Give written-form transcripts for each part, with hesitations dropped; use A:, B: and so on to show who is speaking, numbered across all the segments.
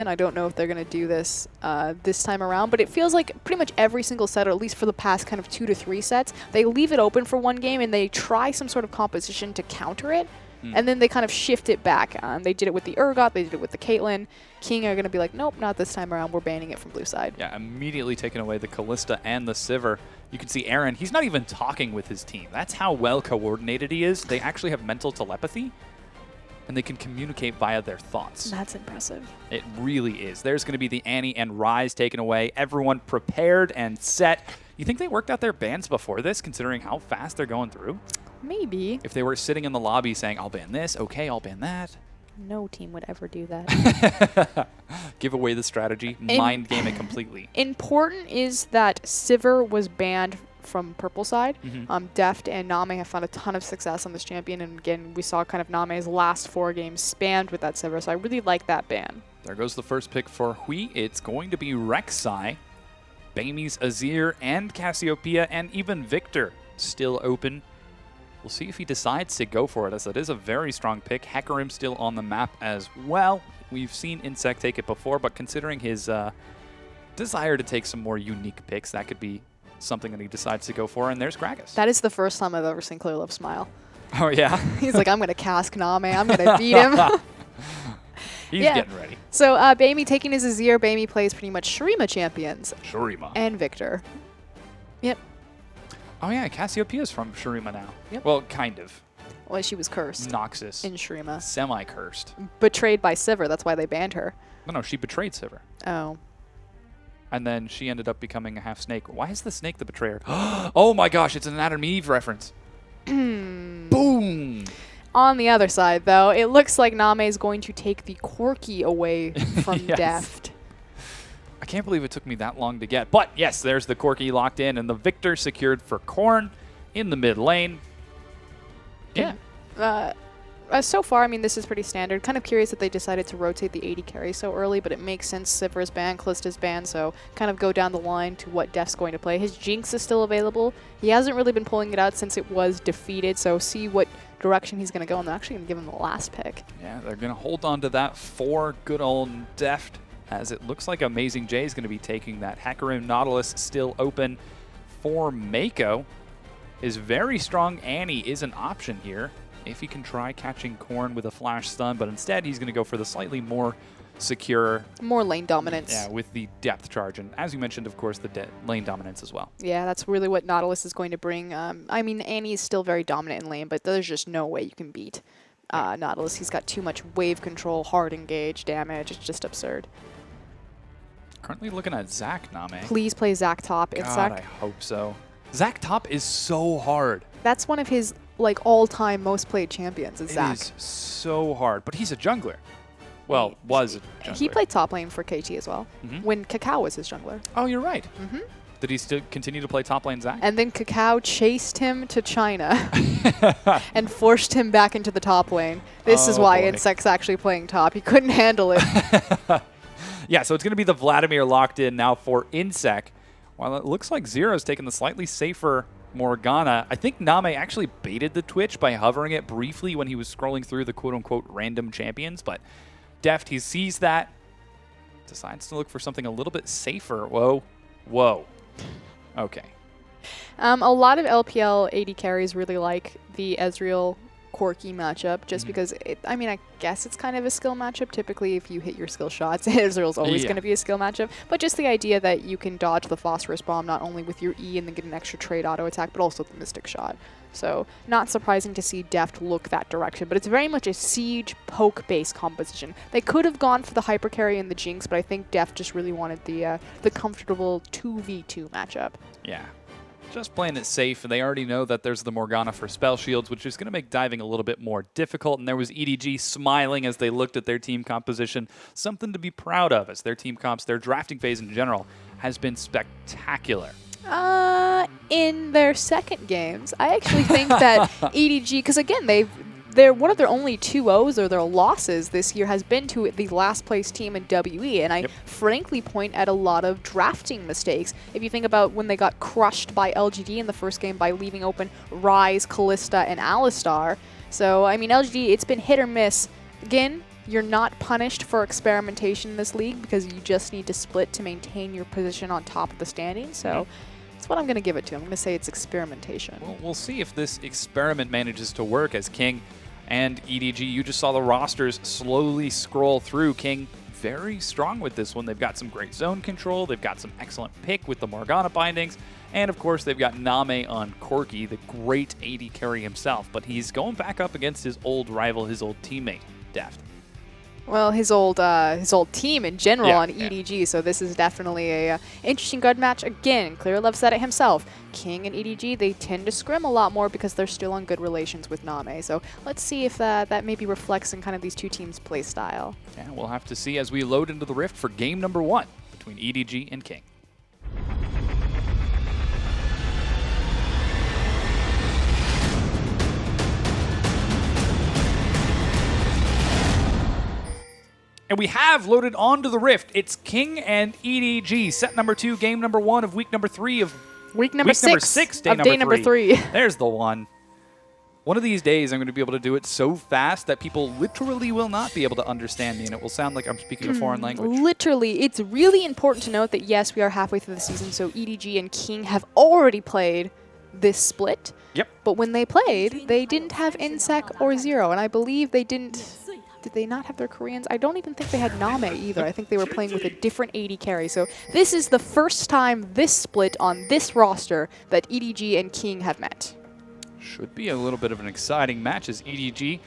A: and I don't know if they're going to do this this time around, but it feels like pretty much every single set, or at least for the past kind of 2 to 3 sets, they leave it open for one game and they try some sort of composition to counter it, and then they kind of shift it back. They did it with the Urgot, they did it with the Caitlyn. King are going to be like, nope, not this time around, we're banning it from blue side.
B: Yeah, immediately taking away the Callista and the Sivir. You can see Aaron, he's not even talking with his team. That's how well coordinated he is. They actually have mental telepathy, and they can communicate via their thoughts.
A: That's impressive.
B: It really is. There's going to be the Annie and Ryze taken away. Everyone prepared and set. You think they worked out their bans before this, considering how fast they're going through?
A: Maybe.
B: If they were sitting in the lobby saying, I'll ban this, okay, I'll ban that.
A: No team would ever do that.
B: Give away the strategy, mind game it completely.
A: Important is that Sivir was banned from purple side. Deft and Name have found a ton of success on this champion, and again, we saw kind of Name's last 4 games spammed with that Sivir, so I really like that ban.
B: There goes the first pick for Hui. It's going to be Rek'Sai, Bamey's Azir, and Cassiopeia, and even Victor still open. We'll see if he decides to go for it, as it is a very strong pick. Hecarim still on the map as well. We've seen Insect take it before, but considering his desire to take some more unique picks, that could be something that he decides to go for. And there's Gragas.
A: That is the first time I've ever seen Clear Love smile.
B: Oh, yeah?
A: He's like, I'm going to cast Name. I'm going to beat him.
B: He's getting ready.
A: So Bamey taking his Azir. Bamey plays pretty much Shurima champions.
B: Shurima.
A: And Victor. Yep.
B: Oh, yeah, Cassiopeia's from Shurima now.
A: Yep.
B: Well, kind of.
A: Well, she was cursed.
B: Noxus.
A: In Shurima.
B: Semi-cursed.
A: Betrayed by Sivir. That's why they banned her.
B: No, she betrayed Sivir.
A: Oh.
B: And then she ended up becoming a half snake. Why is the snake the betrayer? Oh my gosh, it's an Adam and Eve reference. Boom!
A: On the other side, though, it looks like Name is going to take the Corki away from
B: Yes.
A: Deft.
B: I can't believe it took me that long to get. But yes, there's the Corki locked in, and the Victor secured for Korn in the mid lane.
A: Yeah. So far, I mean, this is pretty standard. Kind of curious that they decided to rotate the AD carry so early, but it makes sense. Sivir's banned, Callista's banned, so kind of go down the line to what Deft's going to play. His Jinx is still available. He hasn't really been pulling it out since it was defeated, so see what direction he's going to go, and they're actually going to give him the last pick.
B: Yeah, they're going to hold on to that for good old Deft, as it looks like Amazing J is going to be taking that. Hecarim Nautilus still open for Mako. His very strong Annie is an option here if he can try catching Korn with a flash stun, but instead he's going to go for the slightly more secure...
A: More lane dominance.
B: Yeah, with the depth charge, and as you mentioned, of course, the lane dominance as well.
A: Yeah, that's really what Nautilus is going to bring. I mean, Annie is still very dominant in lane, but there's just no way you can beat Nautilus. He's got too much wave control, hard engage, damage. It's just absurd.
B: Currently looking at Zac Name.
A: Please play Zac top.
B: God, I hope so. Zac top is so hard.
A: That's one of his like all-time most played champions is Zac.
B: It is so hard, but he's a jungler. Well, was a jungler.
A: He played top lane for KT as well, when Kakao was his jungler.
B: Oh, you're right. Did he still continue to play top lane Zac?
A: And then Kakao chased him to China and forced him back into the top lane. This is why Insect's actually playing top. He couldn't handle it.
B: Yeah, so it's going to be the Vladimir locked in now for Insect. While it looks like Zero's taking the slightly safer Morgana, I think Name actually baited the Twitch by hovering it briefly when he was scrolling through the quote-unquote random champions, but Deft, he sees that, decides to look for something a little bit safer. Whoa. Whoa. Okay.
A: A lot of LPL AD carries really like the Ezreal Corki matchup just because, I mean, I guess it's kind of a skill matchup. Typically, if you hit your skill shots, Ezreal's always going to be a skill matchup. But just the idea that you can dodge the Phosphorus Bomb not only with your E and then get an extra trade auto attack, but also the Mystic Shot. So not surprising to see Deft look that direction, but it's very much a siege poke-based composition. They could have gone for the Hyper Carry and the Jinx, but I think Deft just really wanted the comfortable 2v2 matchup.
B: Yeah. Just playing it safe, and they already know that there's the Morgana for spell shields, which is going to make diving a little bit more difficult, and there was EDG smiling as they looked at their team composition. Something to be proud of, as their team comps, their drafting phase in general, has been spectacular.
A: In their second games, I actually think that EDG, because again, they're one of their only 2-0s or their losses this year has been to the last place team in WE, and I frankly point at a lot of drafting mistakes. If you think about when they got crushed by LGD in the first game by leaving open Ryze, Callista, and Alistar. So, I mean, LGD, it's been hit or miss. Again, you're not punished for experimentation in this league because you just need to split to maintain your position on top of the standing. So that's what I'm going to give it to. I'm going to say it's experimentation.
B: Well, we'll see if this experiment manages to work as King and EDG. You just saw the rosters slowly scroll through. King very strong with this one. They've got some great zone control. They've got some excellent pick with the Morgana bindings. And, of course, they've got Name on Corki, the great AD carry himself. But he's going back up against his old rival, his old teammate, Deft.
A: Well, his old team in general on EDG, so this is definitely a interesting good match. Again, Clearlove said it himself. King and EDG, they tend to scrim a lot more because they're still on good relations with Name. So let's see if that maybe reflects in kind of these two teams' play style.
B: Yeah, we'll have to see as we load into the Rift for game number 1 between EDG and King. And we have loaded onto the Rift. It's King and EDG. Set number 2, game number 1 of week number 3 of
A: week number 6
B: day
A: of day number 3.
B: There's the one. One of these days, I'm going to be able to do it so fast that people literally will not be able to understand me, and it will sound like I'm speaking a foreign language.
A: Literally. It's really important to note that, yes, we are halfway through the season, so EDG and King have already played this split.
B: Yep.
A: But when they played, they didn't have Insec or Zero, and I believe they didn't... Did they not have their Koreans? I don't even think they had Name either. I think they were playing with a different AD carry. So this is the first time this split on this roster that EDG and King have met.
B: Should be a little bit of an exciting match as EDG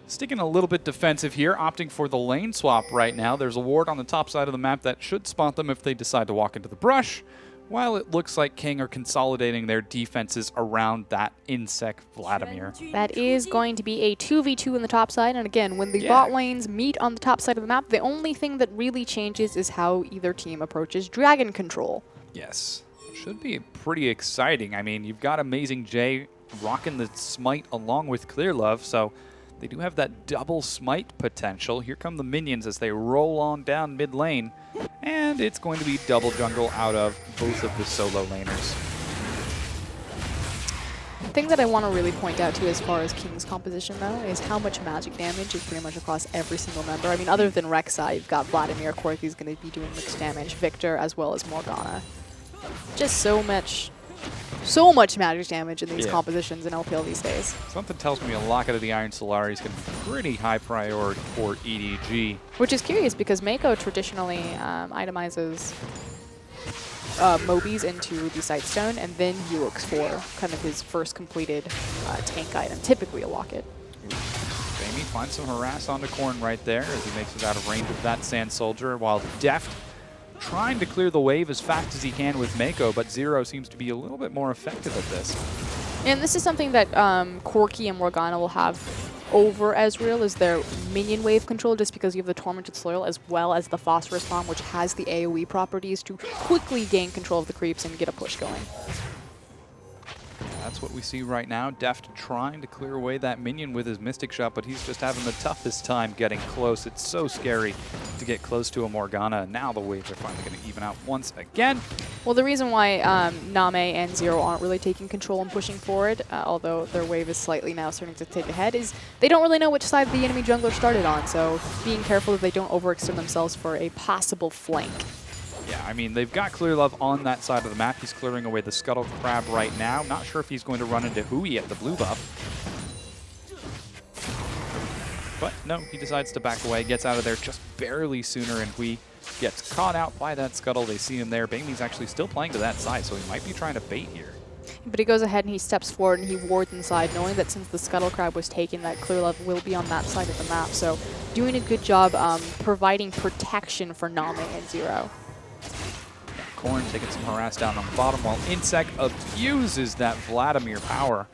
B: sticking a little bit defensive here, opting for the lane swap right now. There's a ward on the top side of the map that should spot them if they decide to walk into the brush, while it looks like King are consolidating their defenses around that Insec Vladimir.
A: That is going to be a 2v2 in the top side, and again, when the bot lanes meet on the top side of the map, the only thing that really changes is how either team approaches dragon control.
B: Yes. Should be pretty exciting. I mean, you've got Amazing J rocking the smite along with Clearlove, so they do have that double smite potential. Here come the minions as they roll on down mid lane, and it's going to be double jungle out of both of the solo laners.
A: The thing that I want to really point out to as far as King's composition, though, is how much magic damage is pretty much across every single member. I mean, other than Rek'Sai, you've got Vladimir, Corki's going to be doing mixed damage, Victor, as well as Morgana. Just so much magic damage in these compositions in LPL these days.
B: Something tells me a Locket of the Iron Solari is going to be pretty high priority for EDG.
A: Which is curious because Mako traditionally itemizes Mobies into the Sightstone, and then he looks for kind of his first completed tank item, typically a Locket.
B: Jamie finds some harass onto Korn right there as he makes it out of range of that Sand Soldier, while Deft trying to clear the wave as fast as he can with Mako, but Zero seems to be a little bit more effective at this.
A: And this is something that Corki and Morgana will have over Ezreal, is their minion wave control, just because you have the Tormented Soil as well as the Phosphorus Bomb, which has the AoE properties to quickly gain control of the creeps and get a push going.
B: That's what we see right now. Deft trying to clear away that minion with his Mystic Shot, but he's just having the toughest time getting close. It's so scary to get close to a Morgana, and now the waves are finally going to even out once again.
A: Well, the reason why Name and Zero aren't really taking control and pushing forward, although their wave is slightly now starting to take ahead, is they don't really know which side the enemy jungler started on, so being careful that they don't overextend themselves for a possible flank.
B: Yeah, I mean, they've got Clearlove on that side of the map. He's clearing away the Scuttle Crab right now. Not sure if he's going to run into Hui at the blue buff. But no, he decides to back away, gets out of there just barely sooner, and Hui gets caught out by that Scuttle. They see him there. Baimy's actually still playing to that side, so he might be trying to bait here.
A: But he goes ahead and he steps forward and he wards inside, knowing that since the Scuttle Crab was taken, that Clearlove will be on that side of the map. So doing a good job providing protection for Name and Zero.
B: Korn taking some harass down on the bottom while Insec abuses that Vladimir power.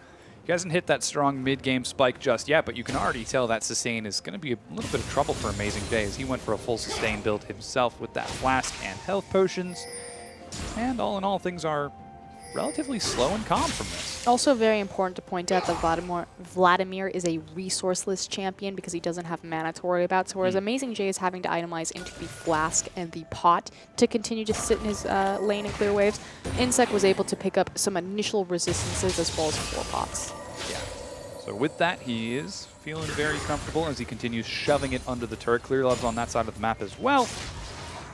B: He hasn't hit that strong mid-game spike just yet, but you can already tell that sustain is going to be a little bit of trouble for Amazing J as he went for a full sustain build himself with that flask and health potions. And all in all, things are relatively slow and calm from this.
A: Also very important to point out that Vladimir is a resourceless champion because he doesn't have mana to worry about, so whereas Amazing J is having to itemize into the flask and the pot to continue to sit in his lane and clear waves, Insec was able to pick up some initial resistances as well as 4 pots.
B: Yeah. So with that, he is feeling very comfortable as he continues shoving it under the turret. Clear Love's on that side of the map as well.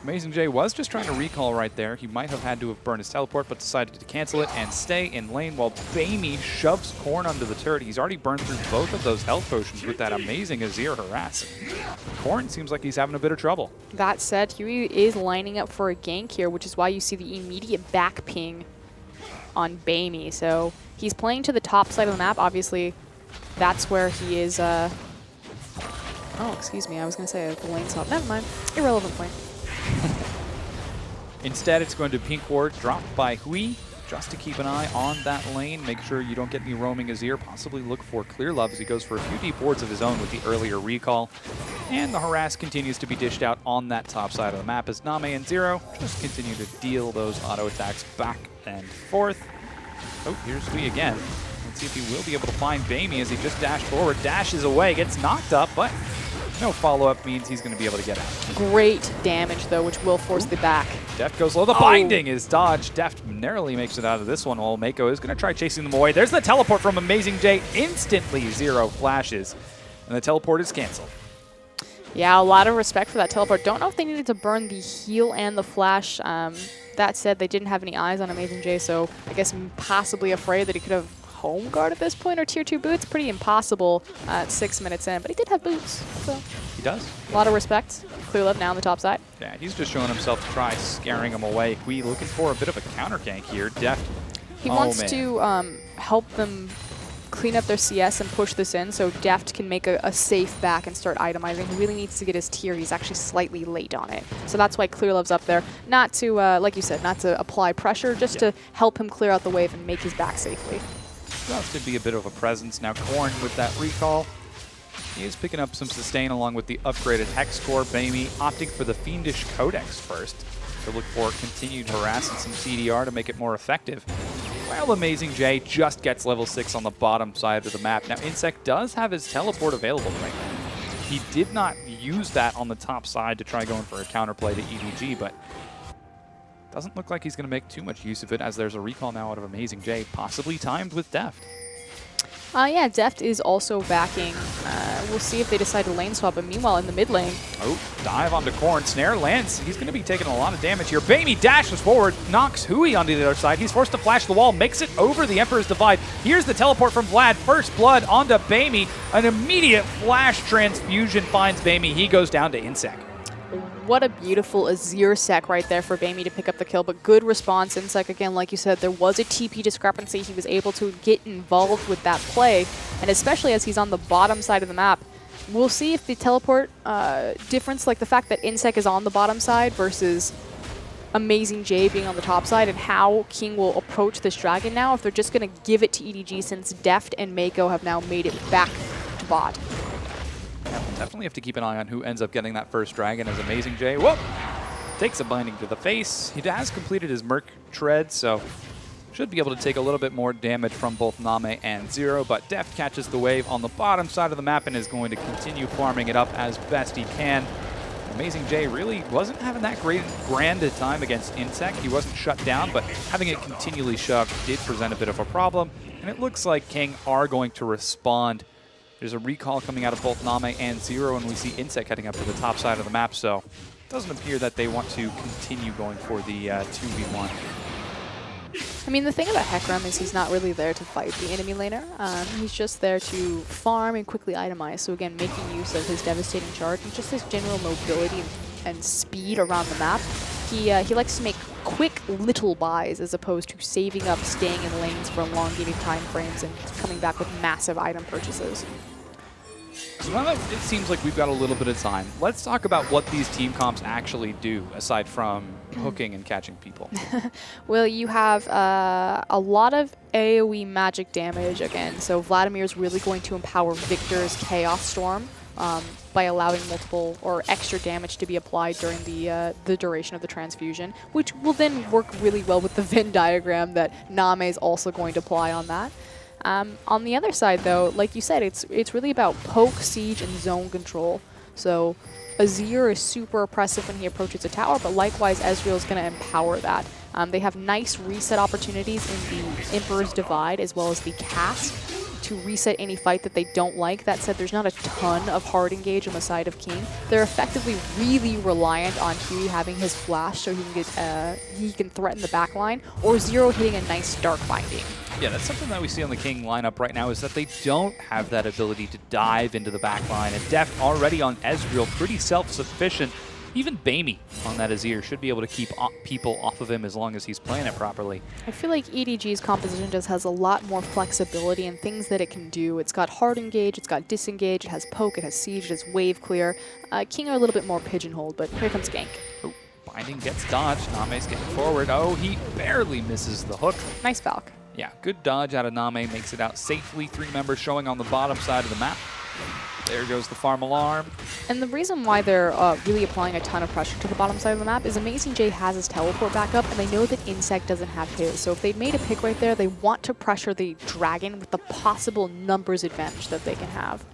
B: Amazing J was just trying to recall right there. He might have had to have burned his teleport, but decided to cancel it and stay in lane while Bamey shoves Korn under the turret. He's already burned through both of those health potions with that amazing Azir harass. Korn seems like he's having a bit of trouble.
A: That said, Huey is lining up for a gank here, which is why you see the immediate back ping on Bamey. So he's playing to the top side of the map. Obviously, that's where he is. Oh, excuse me. I was going to say the lane swap. Never mind. Irrelevant point.
B: Instead, it's going to Pink Ward dropped by Hui, just to keep an eye on that lane. Make sure you don't get any roaming Azir. Possibly look for Clear Love as he goes for a few deep wards of his own with the earlier recall. And the harass continues to be dished out on that top side of the map as Name and Zero just continue to deal those auto attacks back and forth. Oh, here's Hui again. Let's see if he will be able to find Bamey as he just dashed forward, dashes away, gets knocked up, but no follow-up means he's going to be able to get out.
A: Great damage, though, which will force the back.
B: Deft goes low. The binding is dodged. Deft narrowly makes it out of this one, while Mako is going to try chasing them away. There's the teleport from Amazing J. Instantly, Zero flashes, and the teleport is canceled.
A: Yeah, a lot of respect for that teleport. Don't know if they needed to burn the heal and the flash. That said, they didn't have any eyes on Amazing J, so I guess I'm possibly afraid that he could have home guard at this point or tier 2 boots. Pretty impossible at 6 minutes in, but he did have boots. So
B: he does.
A: A lot of respect. Clear Love now on the top side.
B: Yeah, he's just showing himself to try scaring him away. We looking for a bit of a counter gank here. Deft.
A: He wants to help them clean up their CS and push this in so Deft can make a safe back and start itemizing. He really needs to get his tier. He's actually slightly late on it. So that's why Clear Love's up there. Not to, like you said, not to apply pressure, just to help him clear out the wave and make his back safely.
B: Deft could be a bit of a presence. Now Korn with that recall. He is picking up some sustain along with the upgraded Hex core. Bamey opting for the Fiendish Codex first to look for continued harass and some CDR to make it more effective. Well, Amazing J just gets level 6 on the bottom side of the map. Now, Insect does have his teleport available right now. He did not use that on the top side to try going for a counterplay to EDG, but doesn't look like he's going to make too much use of it as there's a recall now out of Amazing J, possibly timed with Deft.
A: Yeah, Deft is also backing. We'll see if they decide to lane swap, but meanwhile in the mid lane.
B: Oh, dive onto Korn. Snare lands. He's going to be taking a lot of damage here. Bamey dashes forward, knocks Hui onto the other side. He's forced to flash the wall, makes it over the Emperor's Divide. Here's the teleport from Vlad. First blood onto Bamey. An immediate flash transfusion finds Bamey. He goes down to Insect.
A: What a beautiful Azir sec right there for Bamey to pick up the kill, but good response. Insec, again, like you said, there was a TP discrepancy. He was able to get involved with that play, and especially as he's on the bottom side of the map. We'll see if the teleport difference, like the fact that Insec is on the bottom side versus Amazing J being on the top side, and how King will approach this dragon now, if they're just going to give it to EDG since Deft and Mako have now made it back to bot.
B: Yeah, we'll definitely have to keep an eye on who ends up getting that first dragon as Amazing J. Whoop! Takes a binding to the face. He has completed his Merc Tread, so should be able to take a little bit more damage from both Name and Zero, but Deft catches the wave on the bottom side of the map and is going to continue farming it up as best he can. Amazing J really wasn't having that grand a time against Insect. He wasn't shut down, but having it continually shoved did present a bit of a problem, and it looks like King are going to respond. There's a recall coming out of both Name and Zero, and we see Insect heading up to the top side of the map, so it doesn't appear that they want to continue going for the 2v1.
A: I mean, the thing about Hecarim is he's not really there to fight the enemy laner. He's just there to farm and quickly itemize. So again, making use of his devastating charge and just his general mobility and speed around the map. He likes to make quick little buys as opposed to saving up, staying in lanes for elongated time frames and coming back with massive item purchases.
B: So now that it seems like we've got a little bit of time, let's talk about what these team comps actually do, aside from hooking and catching people.
A: Well, you have a lot of AoE magic damage again. So Vladimir's really going to empower Victor's Chaos Storm by allowing multiple or extra damage to be applied during the duration of the transfusion, which will then work really well with the Venn diagram that Name is also going to apply on that. On the other side, though, like you said, it's really about poke, siege, and zone control. So Azir is super oppressive when he approaches a tower, but likewise, Ezreal is going to empower that. They have nice reset opportunities in the Emperor's Divide as well as the cast to reset any fight that they don't like. That said, there's not a ton of hard engage on the side of King. They're effectively really reliant on Huey having his flash so he can get he can threaten the back line, or Zero hitting a nice dark binding.
B: Yeah, that's something that we see on the King lineup right now, is that they don't have that ability to dive into the back line. And Deft already on Ezreal, pretty self-sufficient. Even Bamey on that Azir should be able to keep people off of him as long as he's playing it properly.
A: I feel like EDG's composition just has a lot more flexibility and things that it can do. It's got hard engage, it's got disengage, it has poke, it has siege, it has wave clear. King are a little bit more pigeonholed, but here comes gank.
B: Oh, binding gets dodged. Name's getting forward. Oh, he barely misses the hook.
A: Nice Falc.
B: Yeah, good dodge out of Name, makes it out safely. 3 members showing on the bottom side of the map. There goes the farm alarm.
A: And the reason why they're really applying a ton of pressure to the bottom side of the map is Amazing J has his teleport back up, and they know that Insect doesn't have his. So if they'd made a pick right there, they want to pressure the Dragon with the possible numbers advantage that they can have.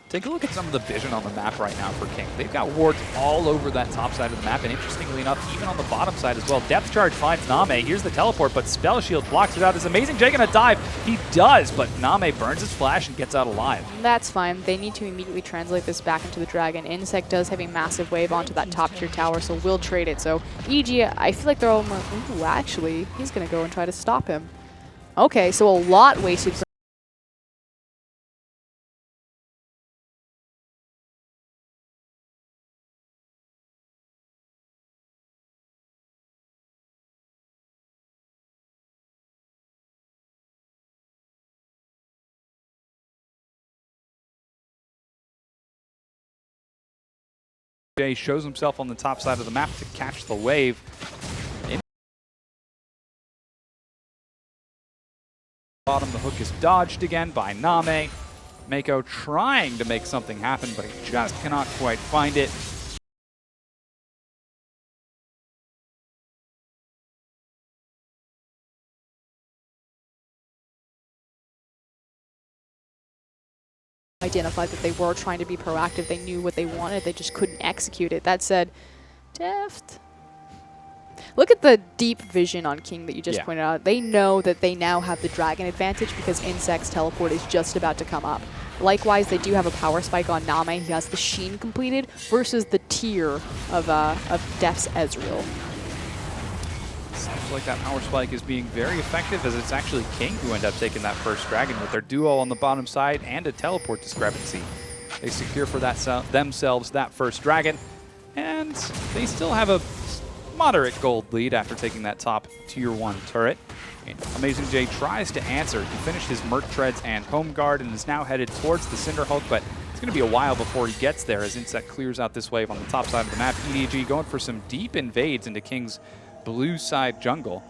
B: Take a look at some of the vision on the map right now for King. They've got wards all over that top side of the map, and interestingly enough, even on the bottom side as well. Depth Charge finds Name. Here's the teleport, but Spell Shield blocks it out. Is Amazing J gonna dive? He does, but Name burns his flash and gets out alive.
A: That's fine. They need to immediately translate this back into the Dragon. Insect does have a massive wave onto that top tier tower, so we'll trade it. So EDG, I feel like they're almost... Ooh, actually, he's gonna go and try to stop him. Okay, so a lot wasted from
B: Jay shows himself on the top side of the map to catch the wave. In bottom, the hook is dodged again by Name. Mako trying to make something happen, but he just cannot quite find it.
A: identified that they were trying to be proactive. They knew what they wanted. They just couldn't execute it. That said, Deft. Look at the deep vision on King that you just pointed out. They know that they now have the Dragon advantage because Insect's teleport is just about to come up. Likewise, they do have a power spike on Name. He has the Sheen completed versus the tier of Deft's Ezreal.
B: Seems like that power spike is being very effective, as it's actually King who end up taking that first Dragon with their duo on the bottom side and a teleport discrepancy. They secure for themselves that first Dragon, and they still have a moderate gold lead after taking that top tier 1 turret. And Amazing J tries to answer. He finished his Merc Treads and Home Guard and is now headed towards the Cinder Hulk, but it's going to be a while before he gets there as Insect clears out this wave on the top side of the map. EDG going for some deep invades into King's blue side jungle.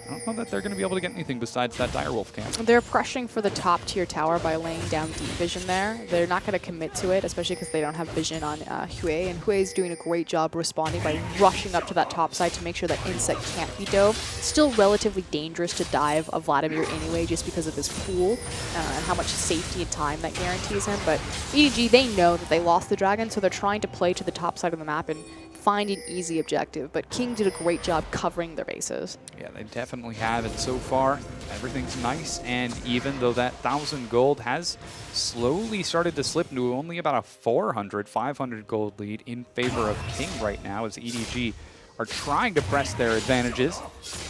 B: I don't know that they're going to be able to get anything besides that Direwolf camp.
A: They're pressuring for the top tier tower by laying down deep vision there. They're not going to commit to it, especially because they don't have vision on Huey, and Huey's doing a great job responding by rushing up to that top side to make sure that Insect can't be dove. Still relatively dangerous to dive a Vladimir anyway, just because of his pool and how much safety and time that guarantees him. But EDG, they know that they lost the Dragon, so they're trying to play to the top side of the map and find an easy objective, but King did a great job covering their bases. Yeah,
B: they definitely have it so far. Everything's nice and even, though that 1,000 gold has slowly started to slip into only about a 400, 500 gold lead in favor of King right now, as EDG are trying to press their advantages.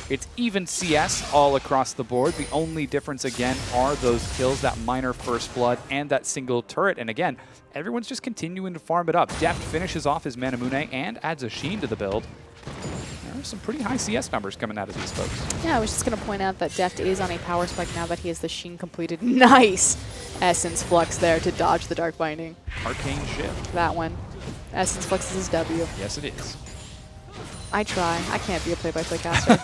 B: It's even CS all across the board. The only difference, again, are those kills, that minor first blood and that single turret. And again, everyone's just continuing to farm it up. Deft finishes off his Manamune and adds a Sheen to the build. There are some pretty high CS numbers coming out of these folks.
A: Yeah, I was just going to point out that Deft is on a power spike now that he has the Sheen completed. Nice Essence Flux there to dodge the Dark Binding.
B: Arcane Shift.
A: That one. Essence Flux is his W.
B: Yes, it is.
A: I try. I can't be a play-by-play caster.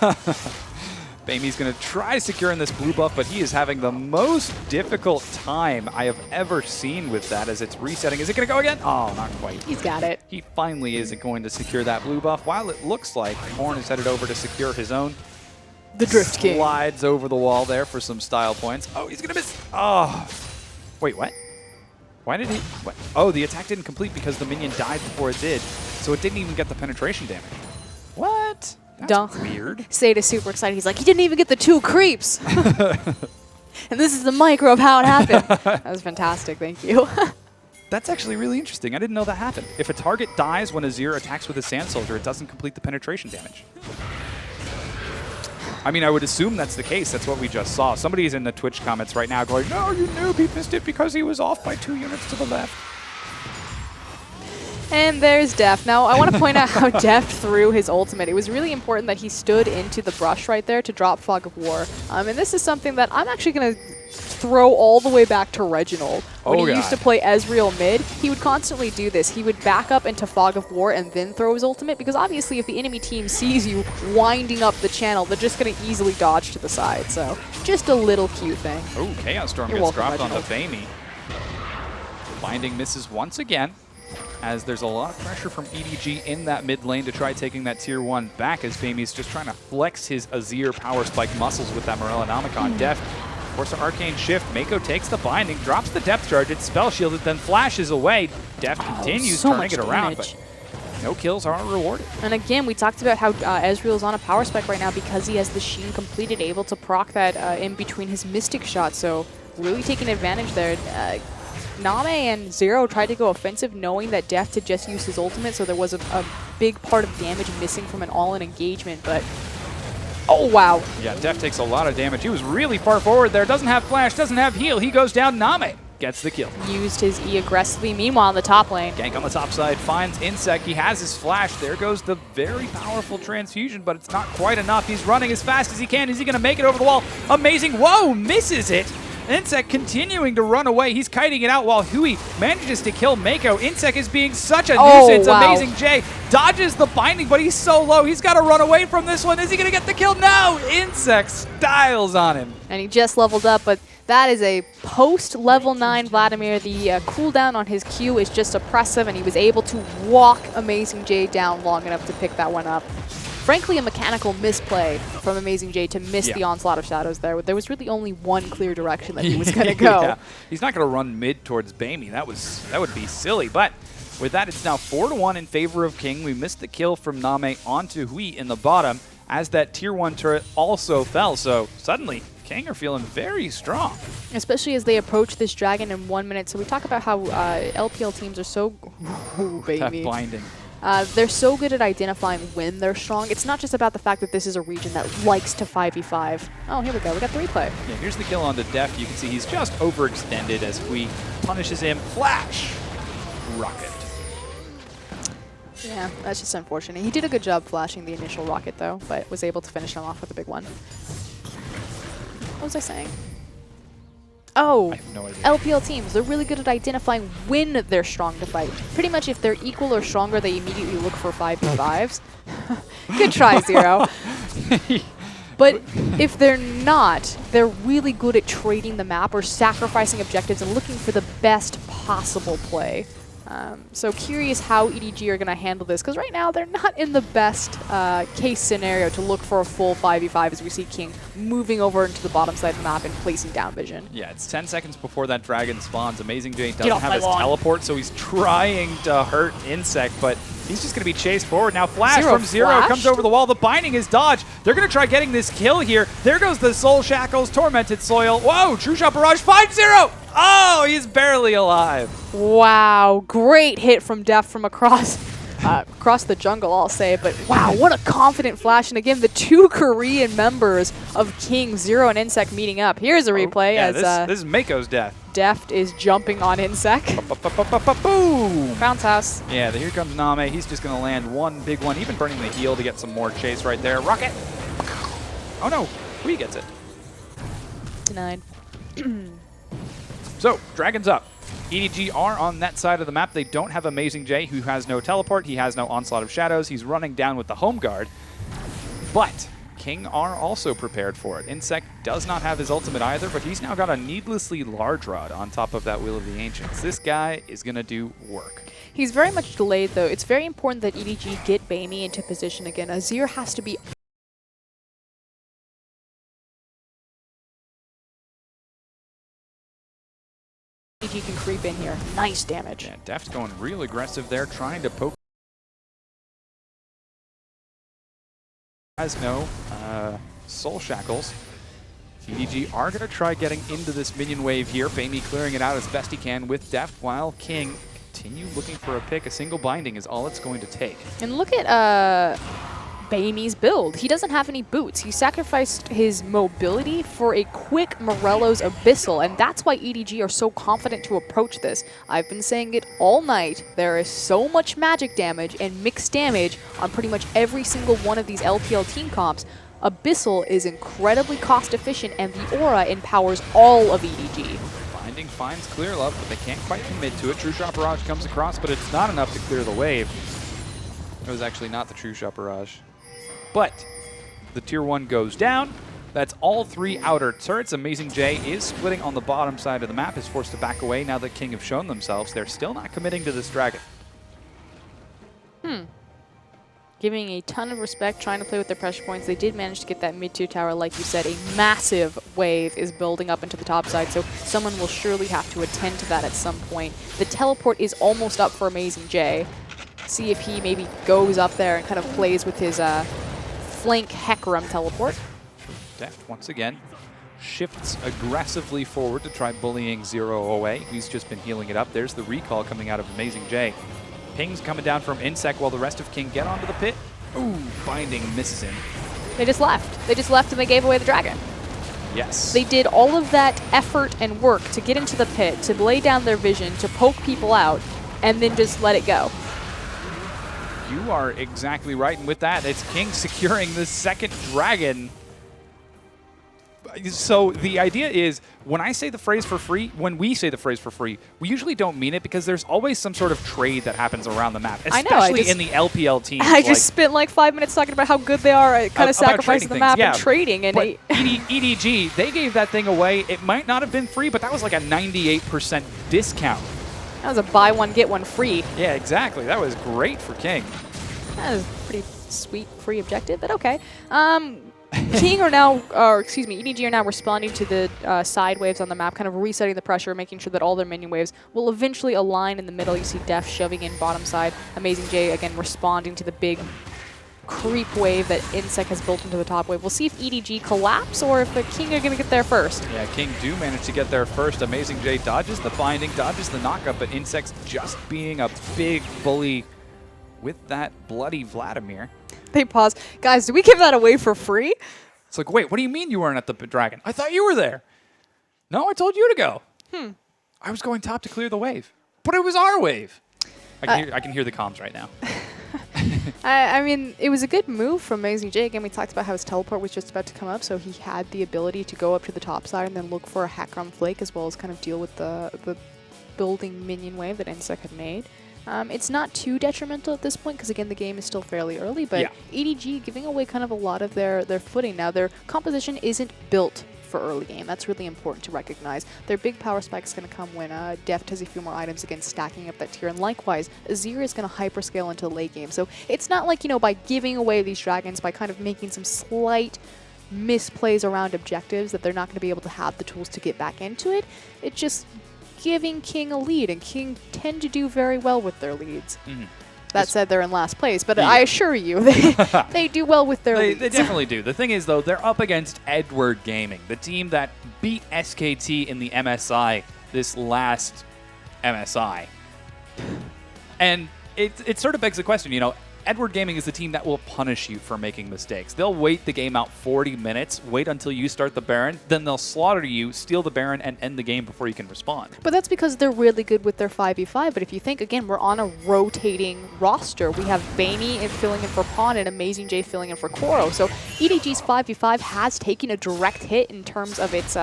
B: Bamey's going to try securing this blue buff, but he is having the most difficult time I have ever seen with that as it's resetting. Is it going to go again? Oh, not quite.
A: He's got it.
B: He finally isn't going to secure that blue buff, while it looks like Horn is headed over to secure his own.
A: The Drift King
B: slides over the wall there for some style points. Oh, he's going to miss. Oh. Wait, what? Why did he? What? Oh, the attack didn't complete because the minion died before it did, so it didn't even get the penetration damage. What? That's weird.
A: Sade is super excited. He's like, he didn't even get the 2 creeps. And this is the micro of how it happened. That was fantastic. Thank you.
B: That's actually really interesting. I didn't know that happened. If a target dies when Azir attacks with a Sand Soldier, it doesn't complete the penetration damage. I mean, I would assume that's the case. That's what we just saw. Somebody's in the Twitch comments right now going, no, you noob, he missed it because he was off by 2 units to the left.
A: And there's Deft. Now, I want to point out how Deft threw his ultimate. It was really important that he stood into the brush right there to drop Fog of War. And this is something that I'm actually going to throw all the way back to Reginald. When he used to play Ezreal mid, he would constantly do this. He would back up into Fog of War and then throw his ultimate, because obviously if the enemy team sees you winding up the channel, they're just going to easily dodge to the side. So just a little cute thing.
B: Oh, Chaos Storm gets dropped on the Vaymi. Binding misses once again, as there's a lot of pressure from EDG in that mid lane to try taking that tier 1 back, as Vaymi's just trying to flex his Azir power spike muscles with that Morellonomicon. Deft force an Arcane Shift. Mako takes the binding, drops the depth charge, it's spell shielded, then flashes away. Deft continues turning it around, but no kills are rewarded.
A: And again, we talked about how Ezreal's on a power spike right now because he has the Sheen completed, able to proc that in between his Mystic shot, so really taking advantage there. Name and Zero tried to go offensive knowing that Deft had just used his ultimate, so there was a big part of damage missing from an all-in engagement, but oh, wow.
B: Yeah, Deft takes a lot of damage. He was really far forward there. Doesn't have flash, doesn't have heal. He goes down. Name gets the kill.
A: Used his E aggressively. Meanwhile, in the top lane.
B: Gank on the top side, finds Insect. He has his flash. There goes the very powerful transfusion, but it's not quite enough. He's running as fast as he can. Is he going to make it over the wall? Amazing. Whoa, misses it. Insect continuing to run away. He's kiting it out while Hui manages to kill Mako. Insect is being such a nuisance.
A: Wow.
B: Amazing J dodges the binding, but he's so low. He's got to run away from this one. Is he going to get the kill? No! Insect styles on him.
A: And he just leveled up, but that is a post-level 9 Vladimir. The cooldown on his Q is just oppressive, and he was able to walk Amazing J down long enough to pick that one up. Frankly, a mechanical misplay from Amazing J to miss the Onslaught of Shadows there. There was really only one clear direction that he was going to go.
B: Yeah. He's not going to run mid towards Vaymi. That would be silly. But with that, it's now 4-1 in favor of King. We missed the kill from Name onto Hui in the bottom, as that tier 1 turret also fell. So suddenly, King are feeling very strong.
A: Especially as they approach this dragon in 1 minute. So we talk about how LPL teams are so... Ooh, baby.
B: Blinding.
A: They're so good at identifying when they're strong. It's not just about the fact that this is a region that likes to 5v5. Oh, here we go. We got the replay.
B: Yeah, here's the kill on the Deft. You can see he's just overextended as Hui punishes him. Flash! Rocket.
A: Yeah, that's just unfortunate. He did a good job flashing the initial rocket, though, but was able to finish him off with a big one. What was I saying? Oh,
B: I have no idea.
A: LPL teams, they're really good at identifying when they're strong to fight. Pretty much if they're equal or stronger, they immediately look for 5v5s. Good try, Zero. But if they're not, they're really good at trading the map or sacrificing objectives and looking for the best possible play. So curious how EDG are going to handle this, because right now they're not in the best case scenario to look for a full 5v5 as we see King moving over into the bottom side of the map and placing down vision.
B: Yeah, it's 10 seconds before that dragon spawns. Amazing J doesn't have his teleport, so he's trying to hurt Insect, but he's just going to be chased forward. Now Flash from Zero comes over the wall. The binding is dodged. They're going to try getting this kill here. There goes the Soul Shackles, Tormented Soil. Whoa, True Shot Barrage finds Zero! Oh, he's barely alive.
A: Wow, great hit from Deft from across the jungle, I'll say. But wow, what a confident flash. And again, the two Korean members of King, Zero and Insect, meeting up. Here's a replay as
B: this is Mako's death.
A: Deft is jumping on Insect.
B: Boom!
A: Bounce house.
B: Yeah, here comes Name. He's just going to land one big one, even burning the heal to get some more chase right there. Rocket! Oh no, Hui gets it.
A: Denied.
B: So, Dragon's up. EDG are on that side of the map. They don't have Amazing J, who has no teleport. He has no Onslaught of Shadows. He's running down with the home guard. But King are also prepared for it. Insect does not have his ultimate either, but he's now got a needlessly large rod on top of that Will of the Ancients. This guy is going to do work.
A: He's very much delayed, though. It's very important that EDG get Vaymi into position again. Azir has to be... EDG can creep in here. Nice damage.
B: Yeah, Deft's going real aggressive there, trying to poke. Has no Soul Shackles. EDG are going to try getting into this minion wave here. Bamey clearing it out as best he can with Deft, while King continue looking for a pick. A single binding is all it's going to take.
A: And look at Bamey's build. He doesn't have any boots. He sacrificed his mobility for a quick Morello's Abyssal, and that's why EDG are so confident to approach this. I've been saying it all night. There is so much magic damage and mixed damage on pretty much every single one of these LPL team comps. Abyssal is incredibly cost efficient, and the aura empowers all of EDG.
B: Binding finds Clear Love, but they can't quite commit to it. True Shot Barrage comes across, but it's not enough to clear the wave. It was actually not the True Shot Barrage. But the Tier 1 goes down. That's all 3 outer turrets. Amazing J is splitting on the bottom side of the map, is forced to back away now that King have shown themselves. They're still not committing to this dragon.
A: Giving a ton of respect, trying to play with their pressure points. They did manage to get that mid-tier tower. Like you said, a massive wave is building up into the top side, so someone will surely have to attend to that at some point. The teleport is almost up for Amazing J. See if he maybe goes up there and kind of plays with his flank Hecarim teleport.
B: Deft, once again, shifts aggressively forward to try bullying Zero away. He's just been healing it up. There's the recall coming out of Amazing J. Ping's coming down from Insect while the rest of King get onto the pit. Ooh, binding misses him.
A: They just left. They just left and they gave away the dragon.
B: Yes.
A: They did all of that effort and work to get into the pit, to lay down their vision, to poke people out, and then just let it go.
B: You are exactly right, and with that, it's King securing the second dragon. So the idea is, when I say the phrase for free, when we say the phrase for free, we usually don't mean it because there's always some sort of trade that happens around the map, especially in the LPL teams.
A: I just spent like 5 minutes talking about how good they are at kind of sacrificing the map and trading. And
B: but EDG, they gave that thing away. It might not have been free, but that was like a 98% discount.
A: That was a buy one, get one free.
B: Yeah, exactly. That was great for King.
A: That was a pretty sweet free objective, but okay. King are now, or excuse me, EDG are now responding to the side waves on the map, kind of resetting the pressure, making sure that all their minion waves will eventually align in the middle. You see Def shoving in bottom side. Amazing J, again, responding to the big creep wave that Insect has built into the top wave. We'll see if EDG collapse or if the King are going to get there first.
B: Yeah, King do manage to get there first. Amazing J dodges the binding, dodges the knockup, but Insect's just being a big bully with that bloody Vladimir.
A: They pause. Guys, did we give that away for free?
B: It's like, wait, what do you mean you weren't at the dragon? I thought you were there. No, I told you to go. I was going top to clear the wave. But it was our wave. I can hear the comms right now.
A: I mean, it was a good move from Amazing J. Again, we talked about how his teleport was just about to come up, so he had the ability to go up to the top side and then look for a Hecarim Flake, as well as kind of deal with the building minion wave that Insect had made. It's not too detrimental at this point because, again, the game is still fairly early, but EDG giving away kind of a lot of their footing now. Their composition isn't built for early game. That's really important to recognize. Their big power spike is going to come when Deft has a few more items, again, stacking up that tier. And likewise, Azir is going to hyperscale into the late game. So it's not like, you know, by giving away these dragons, by kind of making some slight misplays around objectives, that they're not going to be able to have the tools to get back into it. It just giving King a lead, and King tend to do very well with their leads. That said, they're in last place, but I assure you, they do well with their leads.
B: They definitely do. The thing is, though, they're up against Edward Gaming, the team that beat SKT in the MSI this last MSI. And it sort of begs the question, you know, Edward Gaming is the team that will punish you for making mistakes. They'll wait the game out 40 minutes, wait until you start the Baron, then they'll slaughter you, steal the Baron, and end the game before you can respond.
A: But that's because they're really good with their 5v5. But if you think, again, we're on a rotating roster. We have Bamey filling in for Pawn and Amazing J filling in for Koro. So EDG's 5v5 has taken a direct hit in terms of its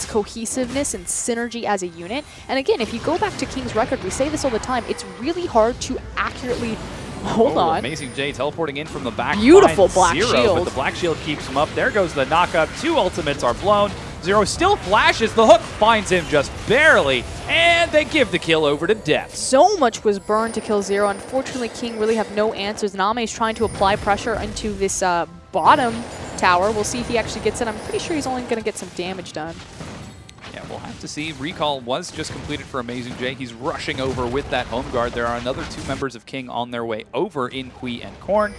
A: cohesiveness and synergy as a unit. And again, if you go back to King's record, we say this all the time, it's really hard to accurately... Hold on.
B: Amazing J teleporting in from the back.
A: Beautiful black shield.
B: But the black shield keeps him up. There goes the knockup. 2 ultimates are blown. Zero still flashes. The hook finds him just barely. And they give the kill over to Deft.
A: So much was burned to kill Zero. Unfortunately, King really have no answers. Name is trying to apply pressure into this bottom tower. We'll see if he actually gets it. I'm pretty sure he's only going to get some damage done.
B: Yeah, we'll have to see. Recall was just completed for Amazing J. He's rushing over with that home guard. There are another 2 members of King on their way over in Hui and Korn.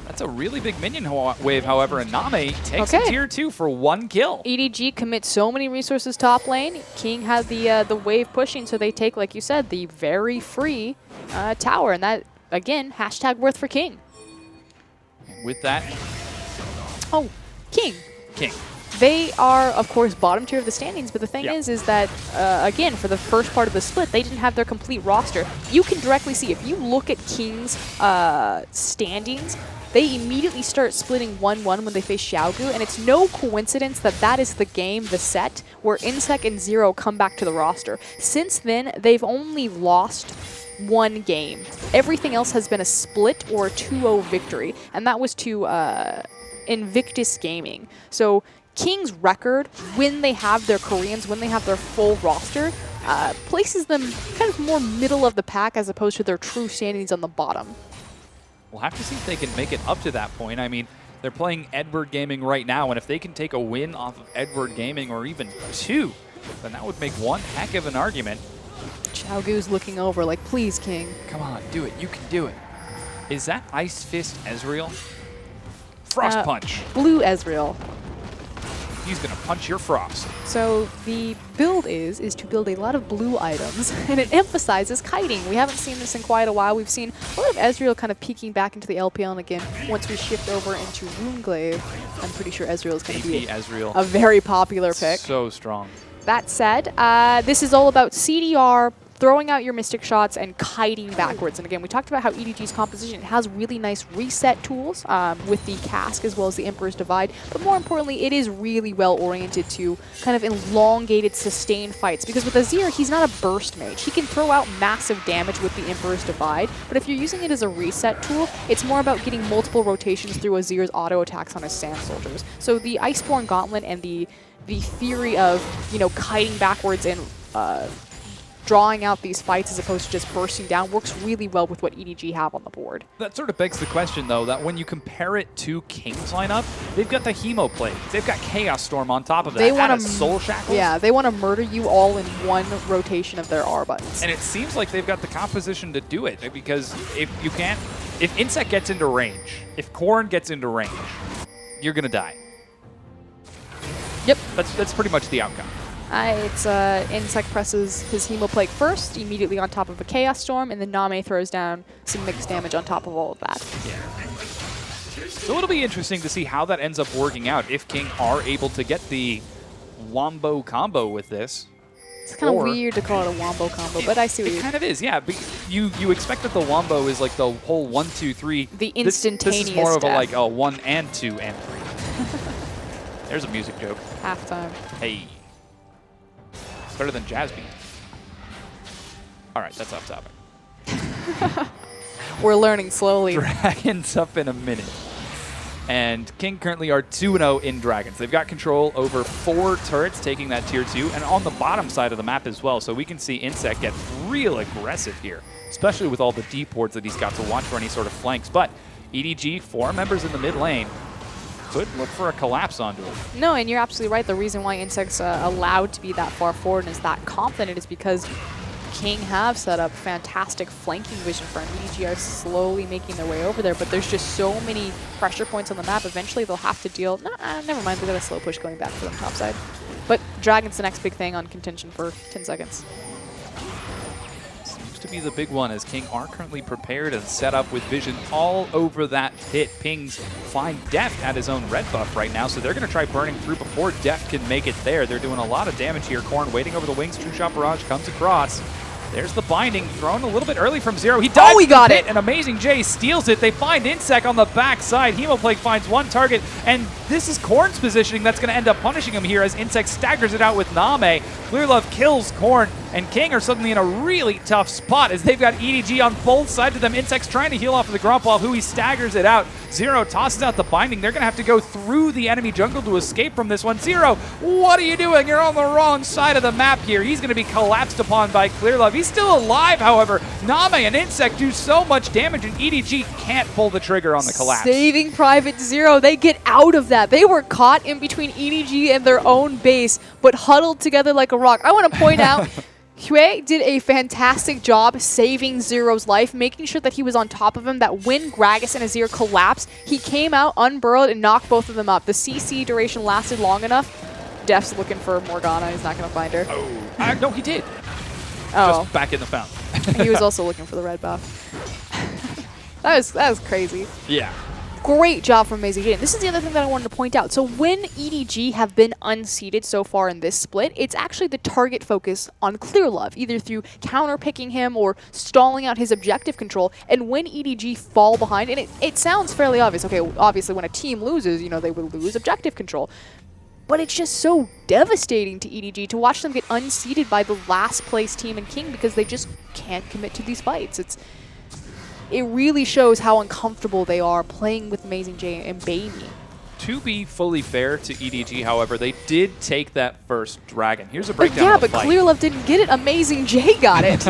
B: That's a really big minion wave, however, and Name takes a tier 2 for 1 kill.
A: EDG commits so many resources top lane. King had the wave pushing, so they take, like you said, the very free tower. And that, again, hashtag worth for King.
B: With that...
A: Oh, King.
B: King.
A: They are, of course, bottom tier of the standings, but the thing is that, again, for the first part of the split, they didn't have their complete roster. You can directly see, if you look at King's standings, they immediately start splitting 1-1 when they face Xiaogu, and it's no coincidence that that is the game, the set, where Insec and Zero come back to the roster. Since then, they've only lost 1 game. Everything else has been a split or a 2-0 victory, and that was to Invictus Gaming. So King's record, when they have their Koreans, when they have their full roster, places them kind of more middle of the pack as opposed to their true standings on the bottom.
B: We'll have to see if they can make it up to that point. I mean, they're playing Edward Gaming right now, and if they can take a win off of Edward Gaming, or even 2, then that would make one heck of an argument.
A: Xiaogu's looking over like, please, King.
B: Come on, do it. You can do it. Is that Ice Fist Ezreal? Frost Punch.
A: Blue Ezreal.
B: He's going to punch your frost.
A: So the build is to build a lot of blue items, and it emphasizes kiting. We haven't seen this in quite a while. We've seen a lot of Ezreal kind of peeking back into the LPL, and again, once we shift over into Runeglaive, I'm pretty sure Ezreal is going to be
B: Ezreal.
A: A very popular pick.
B: So strong.
A: That said, this is all about CDR, throwing out your Mystic shots, and kiting backwards. And again, we talked about how EDG's composition has really nice reset tools with the Cask as well as the Emperor's Divide. But more importantly, it is really well oriented to kind of elongated, sustained fights. Because with Azir, he's not a burst mage. He can throw out massive damage with the Emperor's Divide. But if you're using it as a reset tool, it's more about getting multiple rotations through Azir's auto attacks on his Sand Soldiers. So the Iceborne Gauntlet and the theory of, you know, kiting backwards and drawing out these fights as opposed to just bursting down works really well with what EDG have on the board.
B: That sort of begs the question, though, that when you compare it to King's lineup, they've got the Hemo Plague. They've got Chaos Storm on top of that. They want to Soul Shackles.
A: Yeah, they want to murder you all in one rotation of their R buttons.
B: And it seems like they've got the composition to do it, because if Insect gets into range, if Korn gets into range, you're going to die.
A: Yep.
B: That's pretty much the outcome.
A: It's Insect presses his Hemo Plague first, immediately on top of a Chaos Storm, and then Name throws down some mixed damage on top of all of that.
B: Yeah. So it'll be interesting to see how that ends up working out, if King are able to get the Wombo combo with this.
A: It's kind of weird to call it a Wombo combo, but I see what
B: it kind of is, yeah. But you expect that the Wombo is like the whole 1, 2, 3.
A: The instantaneous
B: This is more of
A: death.
B: like a 1 and 2 and 3. There's a music joke.
A: Halftime.
B: Hey. It's better than Jazz Beat. All right, that's off topic.
A: We're learning slowly.
B: Dragons up in a minute. And King currently are 2-0 in Dragons. They've got control over 4 turrets, taking that tier 2, and on the bottom side of the map as well. So we can see Insect get real aggressive here, especially with all the deep wards that he's got to watch for any sort of flanks. But EDG, 4 members in the mid lane, could look for a collapse onto it.
A: No, and you're absolutely right. The reason why Insect's allowed to be that far forward and is that confident is because King have set up fantastic flanking vision for him. EDG are slowly making their way over there, but there's just so many pressure points on the map. Eventually, they'll have to deal. Never mind, they got a slow push going back for them topside. But Dragon's the next big thing on contention for 10 seconds.
B: To be the big one, as King are currently prepared and set up with vision all over that pit. Pings find Deft at his own red buff right now, so they're going to try burning through before Deft can make it there. They're doing a lot of damage here. Korn waiting over the wings. True Shot Barrage comes across. There's the binding, thrown a little bit early from Zero. He dives.
A: Oh, he got it!
B: An Amazing J steals it. They find Insect on the backside. Hemoplague finds one target, and this is Korn's positioning that's going to end up punishing him here as Insect staggers it out with Name. Clear Love kills Korn, and King are suddenly in a really tough spot as they've got EDG on both sides of them. Insect's trying to heal off of the Grump while Hui staggers it out. Zero tosses out the binding. They're going to have to go through the enemy jungle to escape from this one. Zero, what are you doing? You're on the wrong side of the map here. He's going to be collapsed upon by Clear Love. He's still alive, however. Name and Insect do so much damage, and EDG can't pull the trigger on the collapse.
A: Saving Private Zero. They get out of that. They were caught in between EDG and their own base, but huddled together like a rock. I want to point out, Hue did a fantastic job saving Zero's life, making sure that he was on top of him, that when Gragas and Azir collapsed, he came out, unburrowed, and knocked both of them up. The CC duration lasted long enough. Def's looking for Morgana. He's not going to find her.
B: Oh, no, he did.
A: Oh.
B: Just back in the fountain.
A: He was also looking for the red buff. That was crazy.
B: Yeah.
A: Great job from Amazing Jay. This is the other thing that I wanted to point out. So when EDG have been unseated so far in this split, it's actually the target focus on Clearlove, either through counter-picking him or stalling out his objective control. And when EDG fall behind, and it sounds fairly obvious. Okay, obviously when a team loses, you know, they would lose objective control. But it's just so devastating to EDG to watch them get unseated by the last place team in King because they just can't commit to these fights. It really shows how uncomfortable they are playing with Amazing Jay and Baby.
B: To be fully fair to EDG, however, they did take that first dragon. Here's a breakdown
A: Yeah,
B: of the
A: but
B: fight.
A: Clearlove didn't get it. Amazing Jay got it.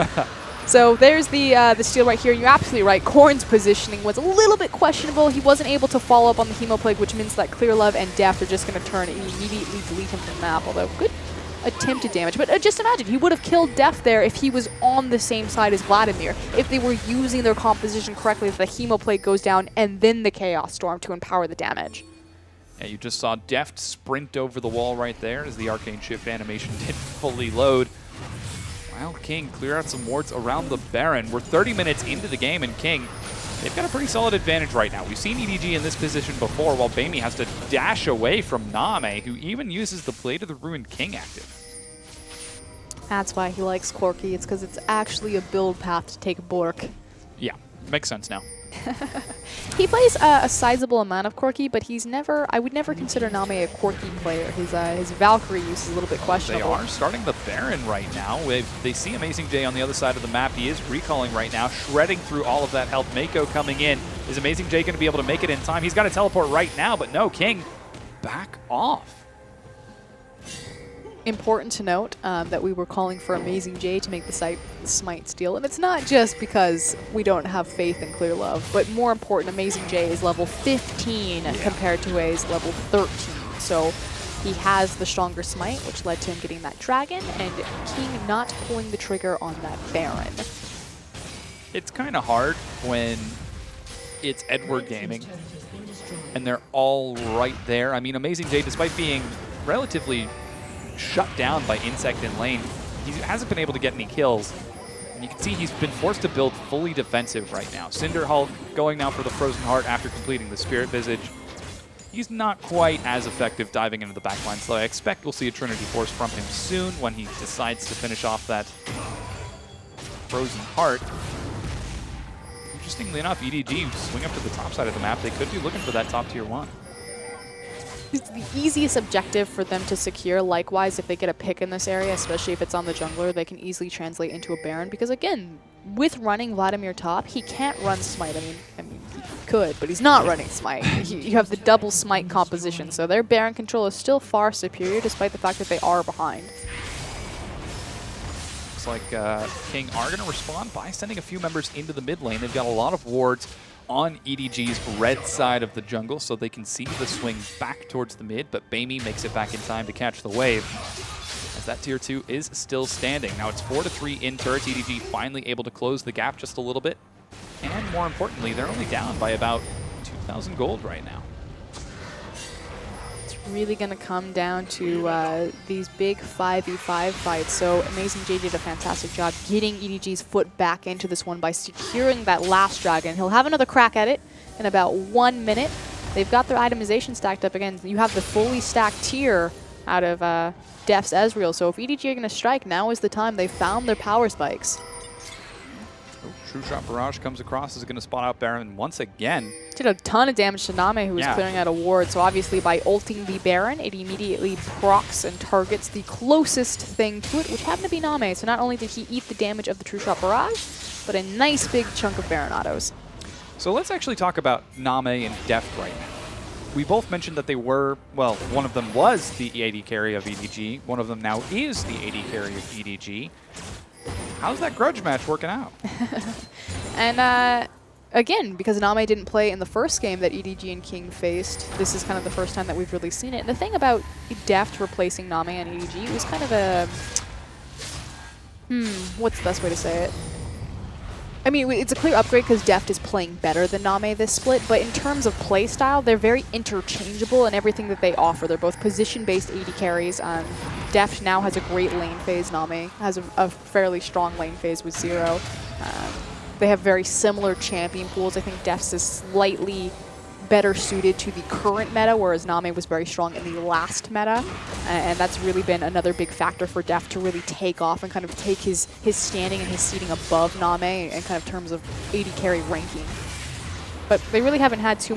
A: So there's the steal right here. You're absolutely right. Korn's positioning was a little bit questionable. He wasn't able to follow up on the Hemoplague, which means that Clearlove and Deft are just going to turn and immediately delete him from the map, although good attempted damage. But just imagine, he would have killed Deft there if he was on the same side as Vladimir, if they were using their composition correctly, if the Hemoplague goes down and then the Chaos Storm to empower the damage.
B: Yeah, you just saw Deft sprint over the wall right there as the Arcane Shift animation did fully load. While King clear out some wards around the Baron. We're 30 minutes into the game, and King, they've got a pretty solid advantage right now. We've seen EDG in this position before, while Bamey has to dash away from Name, who even uses the Blade of the Ruined King active.
A: That's why he likes Corki. It's because it's actually a build path to take Bork.
B: Yeah, makes sense now.
A: He plays a sizable amount of Corki, but he's never. I would never consider Name a Corki player. His Valkyrie use is a little bit
B: They
A: questionable.
B: are starting the Baron right now. They see Amazing Jay on the other side of the map. He is recalling right now, shredding through all of that health. Mako coming in. Is Amazing Jay going to be able to make it in time? He's got to teleport right now, but no, King, back off.
A: Important to note that we were calling for Amazing Jay to make the Smite steal, and it's not just because we don't have faith in Clearlove, but more important, Amazing Jay is level 15 compared to Hue's level 13. So he has the stronger Smite, which led to him getting that Dragon, and King not pulling the trigger on that Baron.
B: It's kind of hard when it's Edward Gaming, and they're all right there. I mean, Amazing Jay, despite being relatively shut down by Insect in lane, he hasn't been able to get any kills. And you can see he's been forced to build fully defensive right now. Cinder Hulk going now for the Frozen Heart after completing the Spirit Visage. He's not quite as effective diving into the backline, so I expect we'll see a Trinity Force from him soon when he decides to finish off that Frozen Heart. Interestingly enough, EDG swing up to the top side of the map. They could be looking for that top tier 1.
A: It's the easiest objective for them to secure. Likewise, if they get a pick in this area, especially if it's on the jungler, they can easily translate into a Baron. Because again, with running Vladimir top, he can't run Smite. I mean he could, but he's not running Smite. You have the double Smite composition, so their Baron control is still far superior, despite the fact that they are behind.
B: Looks like King are going to respond by sending a few members into the mid lane. They've got a lot of wards on EDG's red side of the jungle, so they can see the swing back towards the mid, but Bamey makes it back in time to catch the wave, as that tier 2 is still standing. Now it's 4-3 in turrets. EDG finally able to close the gap just a little bit, and more importantly, they're only down by about 2,000 gold right now.
A: It's really going to come down to these big 5v5 fights. So Amazing Jay did a fantastic job getting EDG's foot back into this one by securing that last dragon. He'll have another crack at it in about 1 minute. They've got their itemization stacked up again. You have the fully stacked tier out of Deft's Ezreal. So if EDG are going to strike, now is the time. They found their power spikes.
B: True Shot Barrage comes across, is going to spot out Baron once again.
A: Did a ton of damage to Name, who was clearing out a ward. So obviously by ulting the Baron, it immediately procs and targets the closest thing to it, which happened to be Name. So not only did he eat the damage of the True Shot Barrage, but a nice big chunk of Baron autos.
B: So let's actually talk about Name and Deft right now. We both mentioned that they were, well, one of them was the AD carry of EDG. One of them now is the AD carry of EDG. How's that grudge match working out?
A: And again, because Name didn't play in the first game that EDG and King faced, this is kind of the first time that we've really seen it. And the thing about Deft replacing Name and EDG was kind of What's the best way to say it? I mean, it's a clear upgrade because Deft is playing better than Name this split, but in terms of play style, they're very interchangeable in everything that they offer. They're both position-based AD carries. Deft now has a great lane phase. Name has a fairly strong lane phase with Zero. They have very similar champion pools. I think Deft's is slightly better suited to the current meta, whereas Name was very strong in the last meta. And that's really been another big factor for Deft to really take off and kind of take his standing and his seating above Name in kind of terms of AD carry ranking. But they really haven't had too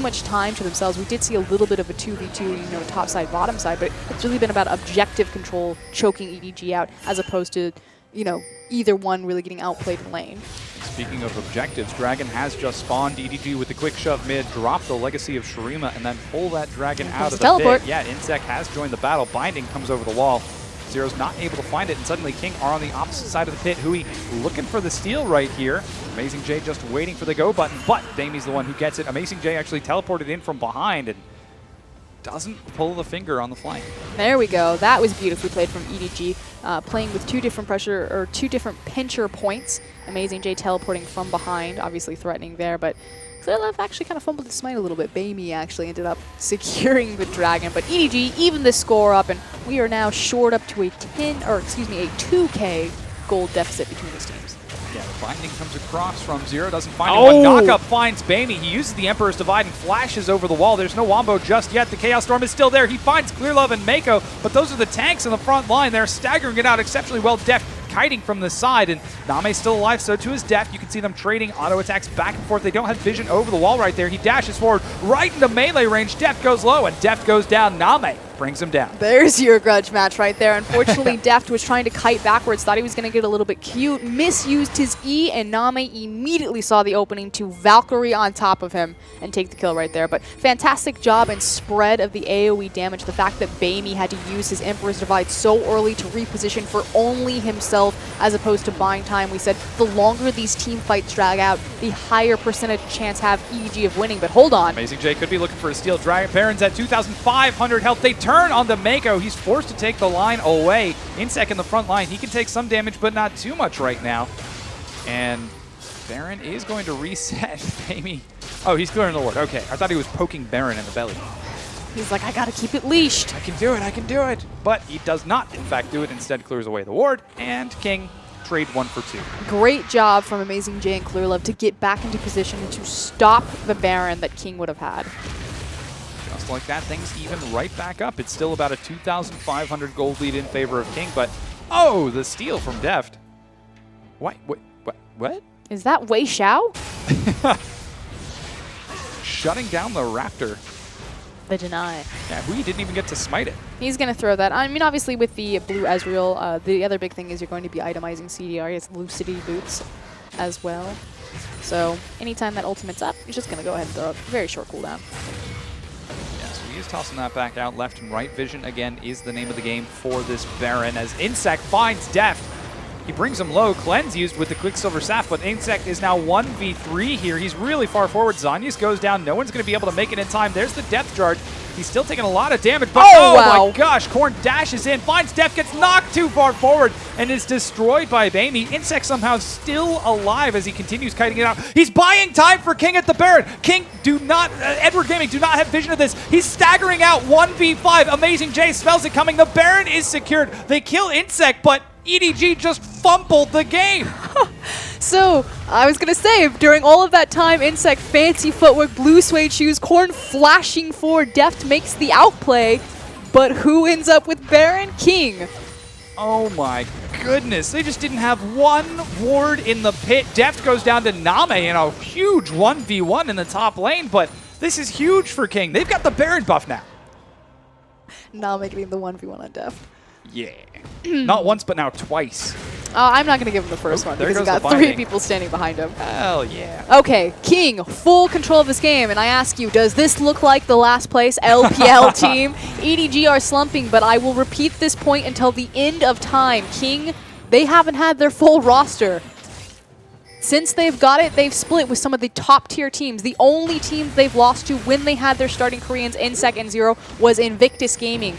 A: much time to themselves. We did see a little bit of a 2v2, top side, bottom side, but it's really been about objective control, choking EDG out, as opposed to, either one really getting outplayed in lane.
B: Speaking of objectives, Dragon has just spawned. EDG with the quick shove mid, drop the Legacy of Shurima, and then pull that Dragon out of the pit. Yeah, Insect has joined the battle. Binding comes over the wall. Zero's not able to find it, and suddenly King are on the opposite side of the pit. Hui looking for the steal right here. Amazing J just waiting for the go button, but Damie's the one who gets it. Amazing J actually teleported in from behind and doesn't pull the finger on the flank.
A: There we go. That was beautifully played from EDG, playing with two different pincher points. Amazing J teleporting from behind, obviously threatening there, but Clearlove actually kind of fumbled the smite a little bit. Bamey actually ended up securing the Dragon, but EDG even the score up, and we are now short up to a 2K gold deficit between these teams.
B: Yeah, the binding comes across from Zero, doesn't find anyone. Knockup finds Bamey. He uses the Emperor's Divide and flashes over the wall. There's no Wombo just yet. The Chaos Storm is still there. He finds Clearlove and Mako, but those are the tanks in the front line. They're staggering it out exceptionally well. Deft kiting from the side, and Name's still alive, so too is Deft. You can see them trading auto attacks back and forth. They don't have vision over the wall right there. He dashes forward right into melee range. Deft goes low, and Deft goes down. Name brings him down.
A: There's your grudge match right there. Unfortunately, Deft was trying to kite backwards, thought he was going to get a little bit cute, misused his E, and Name immediately saw the opening to Valkyrie on top of him and take the kill right there. But fantastic job and spread of the AoE damage. The fact that Bamey had to use his Emperor's Divide so early to reposition for only himself as opposed to buying time. We said the longer these team fights drag out, the higher percentage chance have EDG of winning. But hold on.
B: Amazing J could be looking for a steal. Dragon Baron's at 2,500 health. They turn on the Mako. He's forced to take the line away. Insec in the front line. He can take some damage, but not too much right now. And Baron is going to reset. Bamey. Oh, he's clearing the ward. Okay, I thought he was poking Baron in the belly.
A: He's like, I gotta keep it leashed.
B: I can do it, I can do it. But he does not, in fact, do it. Instead, clears away the ward, and King trade 1 for 2.
A: Great job from Amazing J and Clearlove to get back into position and to stop the Baron that King would have had.
B: Just like that, things even right back up. It's still about a 2,500 gold lead in favor of King, but oh, the steal from Deft. What?
A: Is that Wei Xiao?
B: Shutting down the Raptor.
A: The deny.
B: Yeah, Hui didn't even get to smite it.
A: He's going to throw that. I mean, obviously with the blue Ezreal, the other big thing is you're going to be itemizing CDR. It's Lucidity boots as well. So anytime that ultimate's up, he's just going to go ahead and throw it. Very short cooldown.
B: Yeah, so he is tossing that back out. Left and right vision, again, is the name of the game for this Baron, as Insect finds Deft. He brings him low. Cleanse used with the Quicksilver Staff, but Insect is now 1v3 here. He's really far forward. Zanyas goes down. No one's going to be able to make it in time. There's the Depth Charge. He's still taking a lot of damage, but
A: wow.
B: My gosh, Korn dashes in, finds Deft, gets knocked too far forward, and is destroyed by Bamey. Insect somehow still alive as he continues kiting it out. He's buying time for King at the Baron. King Edward Gaming do not have vision of this. He's staggering out 1v5. Amazing J smells it coming. The Baron is secured. They kill Insect, but EDG just fumbled the game.
A: So, I was going to say, during all of that time, Insect, fancy footwork, blue suede shoes, Korn flashing forward, Deft makes the outplay, but who ends up with Baron? King.
B: Oh my goodness, they just didn't have one ward in the pit. Deft goes down to Name in a huge 1v1 in the top lane, but this is huge for King. They've got the Baron buff now.
A: Name getting the 1v1 on Deft.
B: Yeah. Not once, but now twice.
A: I'm not going to give him the first one because he got 3 people standing behind him.
B: Hell yeah.
A: Okay, King, full control of this game, and I ask you, does this look like the last place LPL team? EDG are slumping, but I will repeat this point until the end of time. King, they haven't had their full roster. Since they've got it, they've split with some of the top-tier teams. The only teams they've lost to when they had their starting Koreans, Insec and Zero, was Invictus Gaming.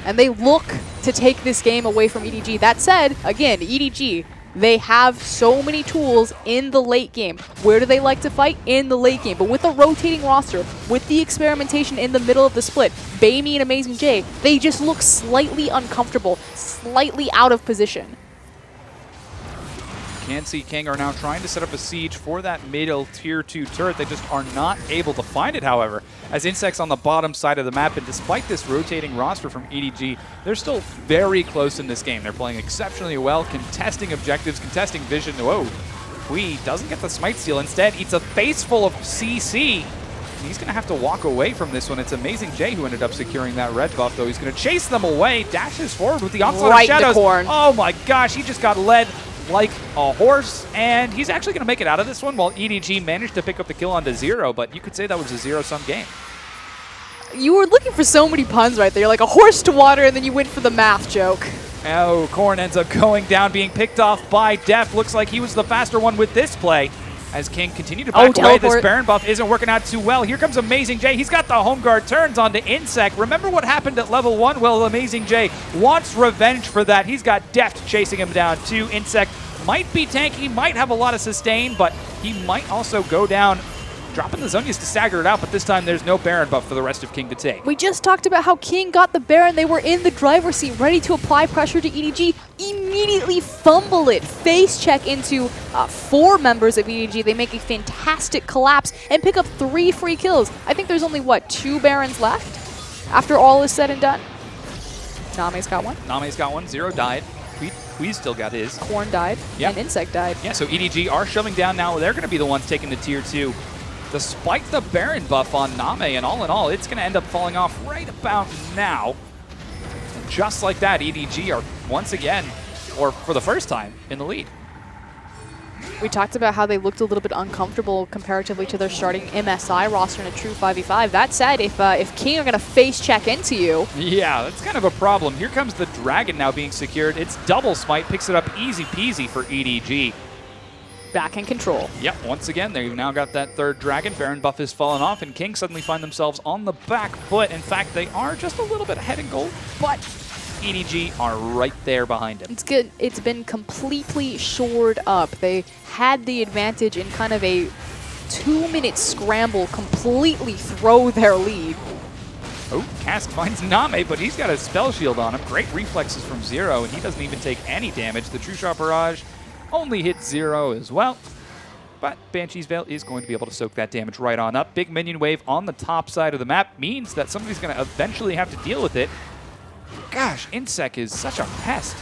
A: and they look to take this game away from EDG. That said, again, EDG, they have so many tools in the late game. Where do they like to fight? In the late game. But with a rotating roster, with the experimentation in the middle of the split, Bamey and Amazing J, they just look slightly uncomfortable, slightly out of position.
B: Can see King are now trying to set up a siege for that middle tier 2 turret. They just are not able to find it, however, as Insect's on the bottom side of the map, and despite this rotating roster from EDG, they're still very close in this game. They're playing exceptionally well, contesting objectives, contesting vision. Whoa, Hui doesn't get the smite steal, instead eats a face full of CC. He's going to have to walk away from this one. It's Amazing J who ended up securing that red buff, though. He's going to chase them away, dashes forward with the onslaught of shadows.
A: Corn.
B: Oh my gosh, he just got led like a horse, and he's actually going to make it out of this one while EDG managed to pick up the kill onto Zero, but you could say that was a zero-sum game.
A: You were looking for so many puns right there. You're like a horse to water, and then you went for the math joke.
B: Oh, Korn ends up going down, being picked off by Def. Looks like he was the faster one with this play. As King continued to back away, this Baron buff isn't working out too well. Here comes Amazing J. He's got the home guard, turns onto Insect. Remember what happened at level 1? Well, Amazing J wants revenge for that. He's got Deft chasing him down too. Insect might be tanky, might have a lot of sustain, but he might also go down, dropping the Zonias to stagger it out, but this time there's no Baron buff for the rest of King to take.
A: We just talked about how King got the Baron. They were in the driver's seat, ready to apply pressure to EDG. Immediately fumble it. Face check into 4 members of EDG. They make a fantastic collapse and pick up 3 free kills. I think there's only, what, 2 Barons left after all is said and done? Name's got one.
B: Name's got one. Zero died. Hui still got his.
A: Corn died, and Insect died.
B: Yeah, so EDG are shoving down now. They're going to be the ones taking the tier 2. Despite the Baron buff on Name, and all in all, it's going to end up falling off right about now. And just like that, EDG are once again, or for the first time, in the lead.
A: We talked about how they looked a little bit uncomfortable comparatively to their starting MSI roster in a true 5v5. That said, if King are going to face check into you...
B: Yeah, that's kind of a problem. Here comes the Dragon now being secured. It's double smite, picks it up easy peasy for EDG.
A: Back in control.
B: Yep, once again, they've now got that third Dragon. Baron buff has fallen off, and King suddenly find themselves on the back foot. In fact, they are just a little bit ahead in gold, but EDG are right there behind him.
A: It's good. It's been completely shored up. They had the advantage in kind of a 2-minute scramble, completely throw their lead.
B: Oh, Cask finds Name, but he's got a spell shield on him. Great reflexes from Zero, and he doesn't even take any damage. The True Shot Barrage only hits Zero as well. But Banshee's Veil is going to be able to soak that damage right on up. Big minion wave on the top side of the map means that somebody's going to eventually have to deal with it. Gosh, Insect is such a pest.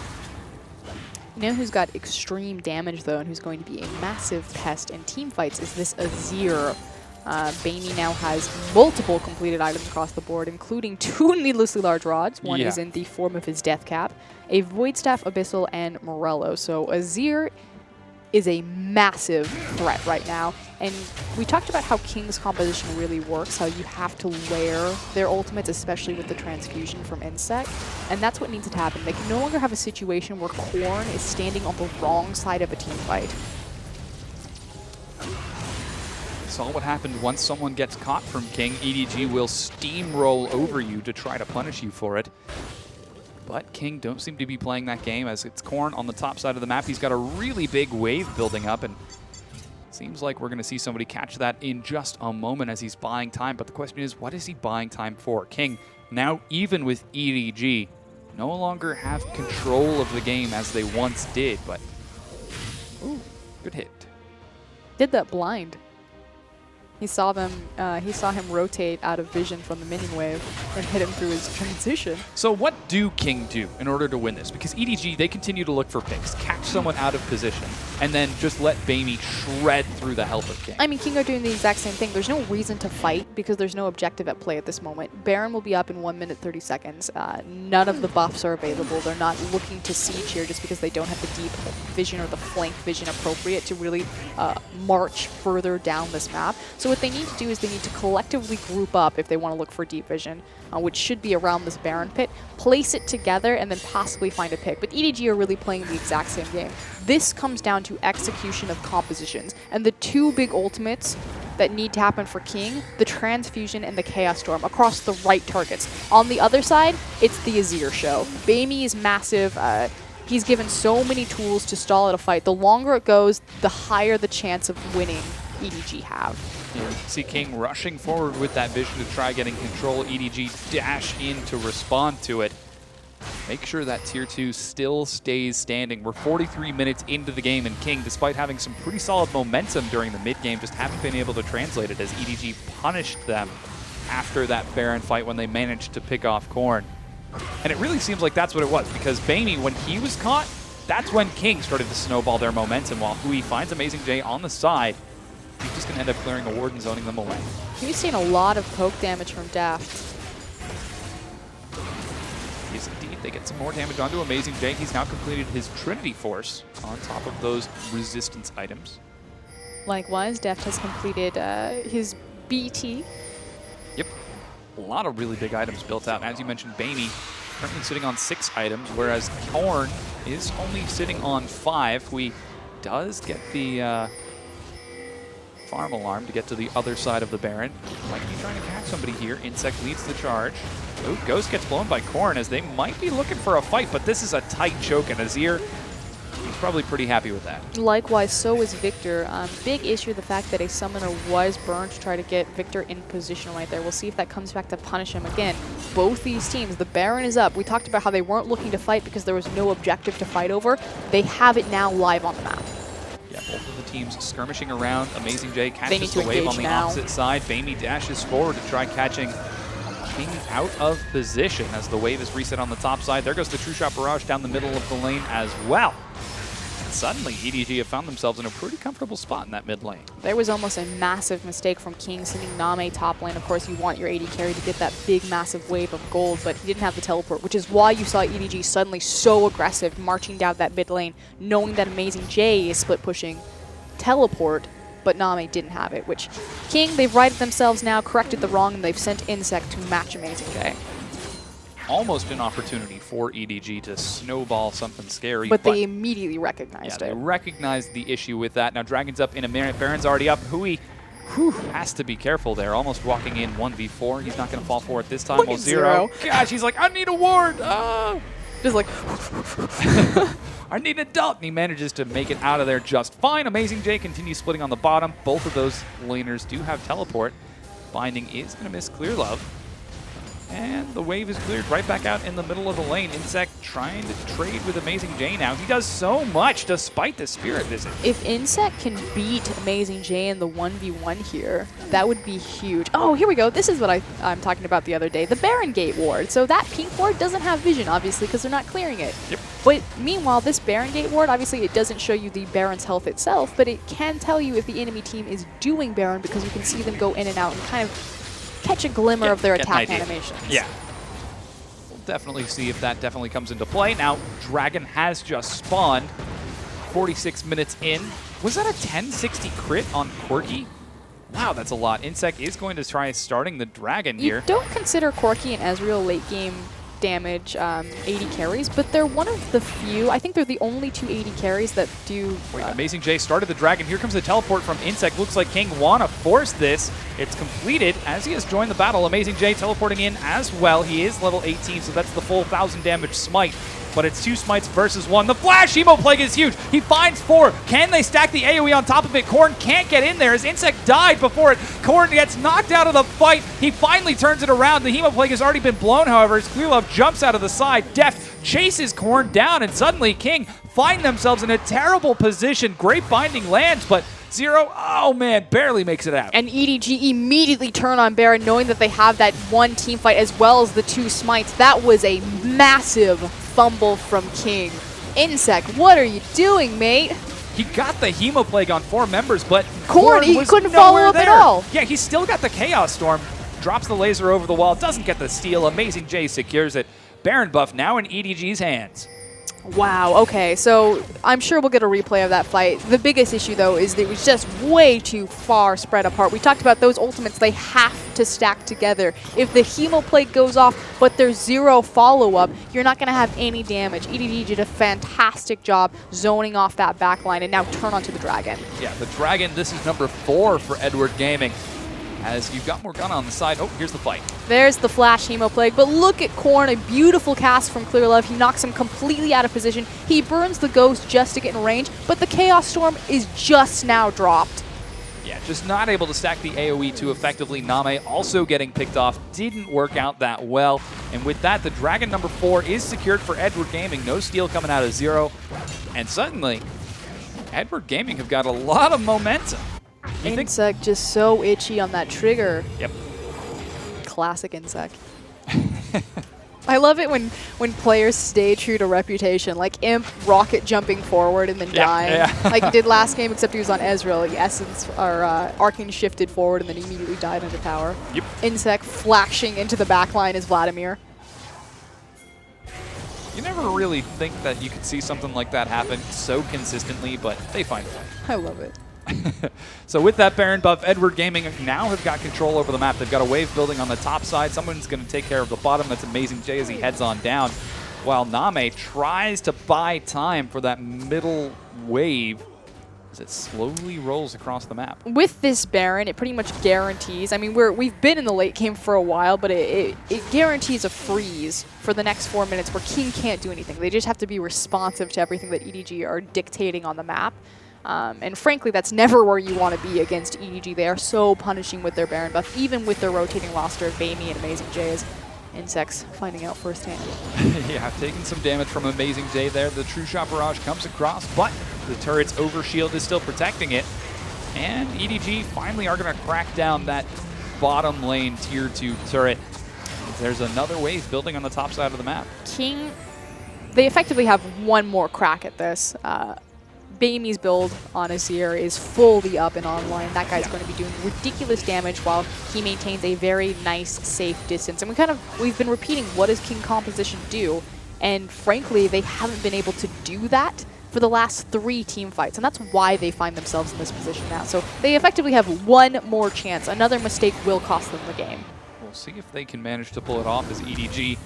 A: You know who's got extreme damage, though, and who's going to be a massive pest in team fights is this Azir. Bamey now has multiple completed items across the board, including 2 needlessly large rods. One is in the form of his Death Cap, a Void Staff, Abyssal, and Morello. So Azir is a massive threat right now. And we talked about how King's composition really works, how you have to layer their ultimates, especially with the transfusion from Insect. And that's what needs to happen. They can no longer have a situation where Korn is standing on the wrong side of a team fight.
B: Saw what happened once someone gets caught from King. EDG will steamroll over you to try to punish you for it. But King don't seem to be playing that game, as it's Korn on the top side of the map. He's got a really big wave building up, and seems like we're going to see somebody catch that in just a moment as he's buying time. But the question is, what is he buying time for? King, now even with EDG, no longer have control of the game as they once did, but ooh, good hit.
A: Did that blind. He saw them. He saw him rotate out of vision from the minion wave and hit him through his transition.
B: So what do King do in order to win this? Because EDG, they continue to look for picks, catch someone out of position, and then just let Bamey shred through the health of King.
A: I mean, King are doing the exact same thing. There's no reason to fight because there's no objective at play at this moment. Baron will be up in 1 minute 30 seconds. None of the buffs are available. They're not looking to siege here just because they don't have the deep vision or the flank vision appropriate to really march further down this map. So what they need to do is they need to collectively group up if they want to look for deep vision, which should be around this Baron pit, place it together, and then possibly find a pick. But EDG are really playing the exact same game. This comes down to execution of compositions, and the 2 big ultimates that need to happen for King, the Transfusion and the Chaos Storm across the right targets. On the other side, it's the Azir show. Baimi is massive. He's given so many tools to stall out a fight. The longer it goes, the higher the chance of winning EDG have.
B: You see King rushing forward with that vision to try getting control. EDG dash in to respond to it. Make sure that Tier 2 still stays standing. We're 43 minutes into the game, and King, despite having some pretty solid momentum during the mid-game, just haven't been able to translate it as EDG punished them after that Baron fight when they managed to pick off Korn. And it really seems like that's what it was, because Baimi, when he was caught, that's when King started to snowball their momentum, while Hui finds Amazing J on the side. He's just going to end up clearing a ward and zoning them away.
A: He's seen a lot of poke damage from Daft.
B: Yes, indeed. They get some more damage onto Amazing J. He's now completed his Trinity Force on top of those resistance items.
A: Likewise, Daft has completed his BT.
B: Yep. A lot of really big items built out. As you mentioned, Baimi currently sitting on 6 items, whereas Korn is only sitting on 5. Hui does get the farm alarm to get to the other side of the Baron. Might be trying to catch somebody here. Insect leads the charge. Oh, Ghost gets blown by Korn as they might be looking for a fight, but this is a tight choke, and Azir, he's probably pretty happy with that.
A: Likewise, so is Victor. Big issue, the fact that a summoner was burned to try to get Victor in position right there. We'll see if that comes back to punish him again. Both these teams, the Baron is up. We talked about how they weren't looking to fight because there was no objective to fight over. They have it now live on the map.
B: Yeah, both of the teams skirmishing around. Amazing J catches the wave on the opposite side. Baimi dashes forward to try catching King out of position as the wave is reset on the top side. There goes the True Shot Barrage down the middle of the lane as well. And suddenly, EDG have found themselves in a pretty comfortable spot in that mid lane.
A: There was almost a massive mistake from King sending Name top lane. Of course, you want your AD carry to get that big, massive wave of gold, but he didn't have the teleport, which is why you saw EDG suddenly so aggressive, marching down that mid lane, knowing that Amazing J is split pushing teleport, but Name didn't have it, which King, they've righted themselves now, corrected the wrong, and they've sent Insect to match Amazing J.
B: Almost an opportunity for EDG to snowball something scary.
A: But they immediately recognized it.
B: They recognized the issue with that. Now Dragon's up in a minute. Baron's already up. Hui has to be careful there. Almost walking in 1v4. He's not going to fall for it this time.
A: Look at Zero.
B: Gosh, he's like, I need a ward.
A: Just like...
B: I need an adult. And he manages to make it out of there just fine. Amazing J continues splitting on the bottom. Both of those laners do have teleport. Binding is going to miss Clear Love. And the wave is cleared right back out in the middle of the lane. Insect trying to trade with Amazing J now. He does so much despite the Spirit Visit.
A: If Insect can beat Amazing J in the 1v1 here, that would be huge. Oh, here we go. This is what I'm talking about the other day. The Baron Gate ward. So that pink ward doesn't have vision, obviously, because they're not clearing it.
B: Yep.
A: But meanwhile, this Baron Gate ward, obviously, it doesn't show you the Baron's health itself, but it can tell you if the enemy team is doing Baron because you can see them go in and out and kind of catch a glimmer of their attack animations.
B: Yeah. We'll definitely see if that definitely comes into play. Now, Dragon has just spawned 46 minutes in. Was that a 1060 crit on Quirky? Wow, that's a lot. Insect is going to try starting the Dragon here.
A: You don't consider Quirky and Ezreal late game damage 80 carries, but they're one of the few, I think they're the only 2 80 carries that do...
B: Wait, Amazing J started the Dragon. Here comes the teleport from Insect. Looks like King wanna force this. It's completed as he has joined the battle. Amazing J teleporting in as well. He is level 18, so that's the full 1,000 damage smite. But it's 2 smites versus 1. The flash Emo Plague is huge. He finds 4. Can they stack the AoE on top of it? Korn can't get in there as Insect died before it. Korn gets knocked out of the fight. He finally turns it around. The Hemo Plague has already been blown, however, as Clear Love jumps out of the side. Deft chases Korn down, and suddenly King find themselves in a terrible position. Great binding lands, but Zero, oh man, barely makes it out.
A: And EDG immediately turn on Baron, knowing that they have that one team fight as well as the 2 smites. That was a massive fumble from King. Insect, what are you doing, mate?
B: He got the Hemo Plague on 4 members, but
A: Korn, he couldn't follow up at all.
B: Yeah, he's still got the Chaos Storm. Drops the laser over the wall, doesn't get the steal. Amazing J secures it. Baron buff now in EDG's hands.
A: Wow, okay, so I'm sure we'll get a replay of that fight. The biggest issue, though, is that it was just way too far spread apart. We talked about those ultimates, they have to stack together. If the Hemo Plate goes off, but there's 0 follow-up, you're not going to have any damage. EDG did a fantastic job zoning off that backline, and now turn onto the Dragon.
B: Yeah, the Dragon, this is number 4 for Edward Gaming. As you've got more gun on the side. Oh, here's the fight.
A: There's the Flash Hemo Plague, but look at Korn, a beautiful cast from Clearlove. He knocks him completely out of position. He burns the Ghost just to get in range, but the Chaos Storm is just now dropped.
B: Yeah, just not able to stack the AoE too effectively. Name also getting picked off. Didn't work out that well. And with that, the Dragon number 4 is secured for Edward Gaming. No steal coming out of 0. And suddenly, Edward Gaming have got a lot of momentum.
A: Insect just so itchy on that trigger.
B: Yep.
A: Classic Insect. I love it when players stay true to reputation, like Imp rocket jumping forward and then dying, like he did last game, except he was on Ezreal. Like Essence or Arcane shifted forward and then immediately died under tower.
B: Yep.
A: Insect flashing into the backline is Vladimir.
B: You never really think that you could see something like that happen so consistently, but they find a way.
A: I love it.
B: So with that Baron buff, Edward Gaming now have got control over the map. They've got a wave building on the top side. Someone's going to take care of the bottom. That's Amazing Jay as he heads on down, while Name tries to buy time for that middle wave as it slowly rolls across the map.
A: With this Baron, it pretty much guarantees, I mean, we've been in the late game for a while, but it guarantees a freeze for the next 4 minutes where King can't do anything. They just have to be responsive to everything that EDG are dictating on the map. And frankly, that's never where you want to be against EDG. They are so punishing with their Baron buff, even with their rotating roster of Bamey and Amazing Jay as Insects finding out firsthand.
B: Yeah, taking some damage from Amazing Jay there. The True Shot Barrage comes across, but the turret's overshield is still protecting it. And EDG finally are going to crack down that bottom lane tier 2 turret. There's another wave building on the top side of the map.
A: King, they effectively have one more crack at this. Bamey's build on Azir is fully up and online. That guy's going to be doing ridiculous damage while he maintains a very nice, safe distance. And we've been repeating, what does King composition do? And frankly, they haven't been able to do that for the last 3 team fights. And that's why they find themselves in this position now. So they effectively have one more chance. Another mistake will cost them the game.
B: We'll see if they can manage to pull it off as EDG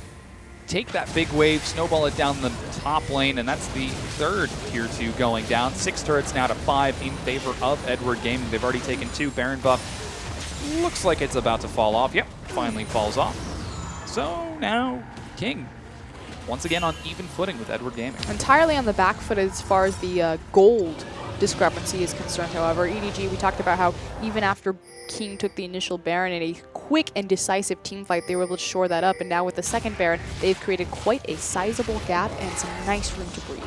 B: take that big wave, snowball it down the top lane, and that's the 3rd tier 2 going down. 6 turrets now to 5 in favor of Edward Gaming. They've already taken 2. Baron buff looks like it's about to fall off. Yep, finally falls off. So now King once again on even footing with Edward Gaming.
A: Entirely on the back foot as far as the gold discrepancy is concerned, however. EDG, we talked about how even after King took the initial Baron in a quick and decisive team fight, they were able to shore that up, and now with the 2nd Baron, they've created quite a sizable gap and some nice room to breathe.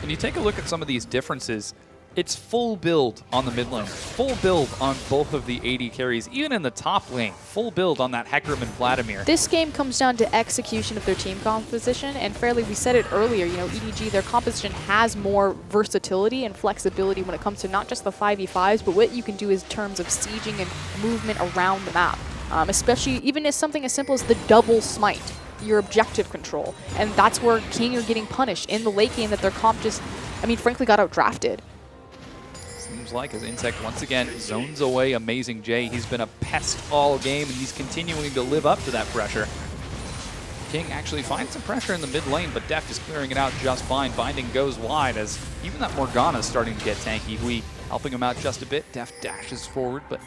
B: When you take a look at some of these differences, it's full build on the mid lane, full build on both of the AD carries, even in the top lane, full build on that Hecarim and Vladimir.
A: This game comes down to execution of their team composition, and fairly, we said it earlier, you know, EDG, their composition has more versatility and flexibility when it comes to not just the 5v5s, but what you can do in terms of sieging and movement around the map, especially even as something as simple as the double smite, your objective control. And that's where King are getting punished in the late game, that their comp just, I mean, frankly, got outdrafted.
B: Seems like as Insect once again zones away Amazing Jay. He's been a pest all game, and he's continuing to live up to that pressure. King actually finds some pressure in the mid lane, but Deft is clearing it out just fine. Binding goes wide as even that Morgana is starting to get tanky. Hui helping him out just a bit. Deft dashes forward, but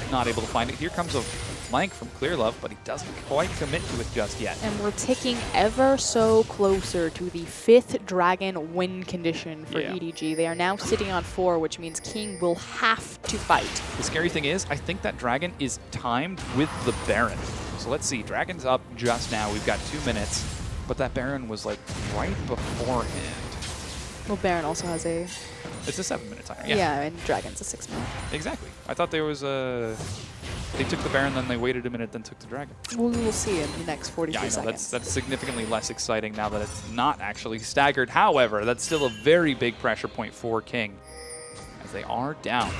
B: not able to find it. Here comes a flank from Clearlove, but he doesn't quite commit to it just yet.
A: And we're ticking ever so closer to the 5th Dragon win condition for EDG. They are now sitting on 4, which means King will have to fight.
B: The scary thing is, I think that Dragon is timed with the Baron. So let's see, Dragon's up just now. We've got 2 minutes, but that Baron was like right beforehand.
A: Well, Baron also has a...
B: It's a 7-minute timer.
A: Yeah, and Dragon's a 6-minute.
B: Exactly. I thought there was a... They took the Baron, then they waited a minute, then took the Dragon.
A: Well, we'll see in the next 43
B: seconds. That's significantly less exciting now that it's not actually staggered. However, that's still a very big pressure point for King, as they are down.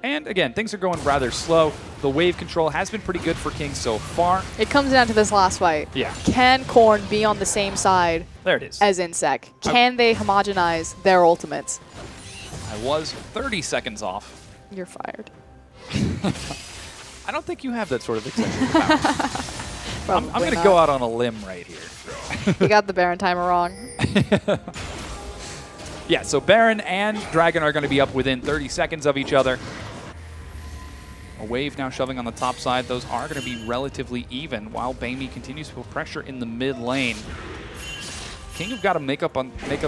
B: And again, things are going rather slow. The wave control has been pretty good for King so far.
A: It comes down to this last fight.
B: Yeah.
A: Can Korn be on the same side
B: There it is.
A: as Insec? Can they homogenize their ultimates?
B: I was 30 seconds off.
A: You're fired.
B: I don't think you have that sort of executive power. I'm going to go out on a limb right here.
A: You got the Baron timer wrong.
B: Yeah, so Baron and Dragon are going to be up within 30 seconds of each other. A wave now shoving on the top side. Those are going to be relatively even while Bamey continues to put pressure in the mid lane. King have got to make up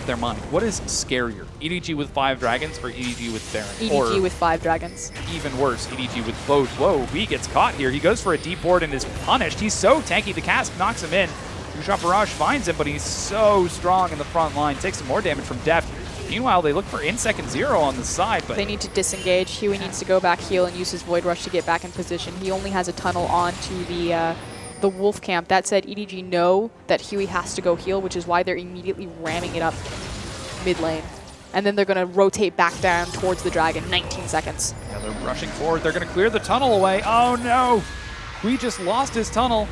B: their mind. What is scarier, EDG with 5 dragons or EDG with Baron?
A: EDG with 5 dragons.
B: Even worse, EDG with both. Whoa, he gets caught here. He goes for a deep ward and is punished. He's so tanky. The cask knocks him in. Two-shot barrage finds him, but he's so strong in the front line. Takes some more damage from Deft. Meanwhile, they look for Insec and Zero on the side, but
A: they need to disengage. Huey needs to go back heal and use his Void Rush to get back in position. He only has a tunnel onto the Wolf camp. That said, EDG know that Huey has to go heal, which is why they're immediately ramming it up mid lane. And then they're going to rotate back down towards the Dragon. 19 seconds.
B: Yeah, they're rushing forward. They're going to clear the tunnel away. Oh, no. We just lost his tunnel.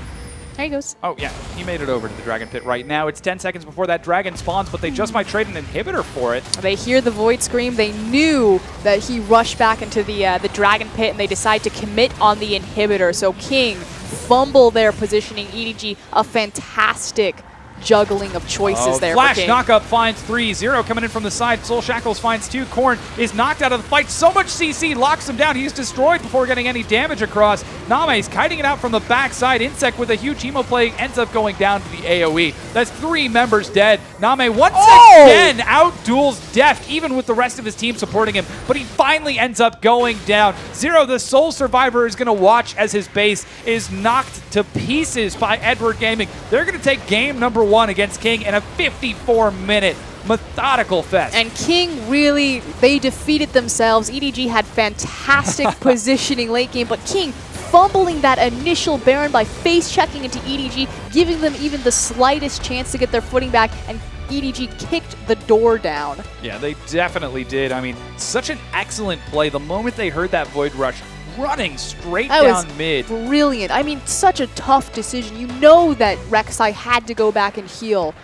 A: There he goes.
B: Oh, yeah. He made it over to the Dragon Pit right now. It's 10 seconds before that Dragon spawns, but they just might trade an inhibitor for it.
A: They hear the Void Scream. They knew that he rushed back into the Dragon Pit, and they decide to commit on the inhibitor. So King fumble their positioning. EDG, a fantastic juggling of choices there
B: Flash
A: for King.
B: knockup finds 3. Zero coming in from the side. Soul Shackles finds 2. Korn is knocked out of the fight. So much CC locks him down. He's destroyed before getting any damage across. Name's kiting it out from the backside. Insec with a huge emo play ends up going down to the AoE. That's 3 members dead. Name once again out-duels Deft, even with the rest of his team supporting him. But he finally ends up going down. Zero, the sole survivor, is going to watch as his base is knocked to pieces by Edward Gaming. They're going to take game number 1 against King in a 54-minute methodical fest.
A: And King really, they defeated themselves. EDG had fantastic positioning late game, but King fumbling that initial Baron by face-checking into EDG, giving them even the slightest chance to get their footing back, and EDG kicked the door down.
B: Yeah, they definitely did. I mean, such an excellent play. The moment they heard that Void Rush, running straight down mid.
A: Brilliant. I mean, such a tough decision. You know that Rek'Sai had to go back and heal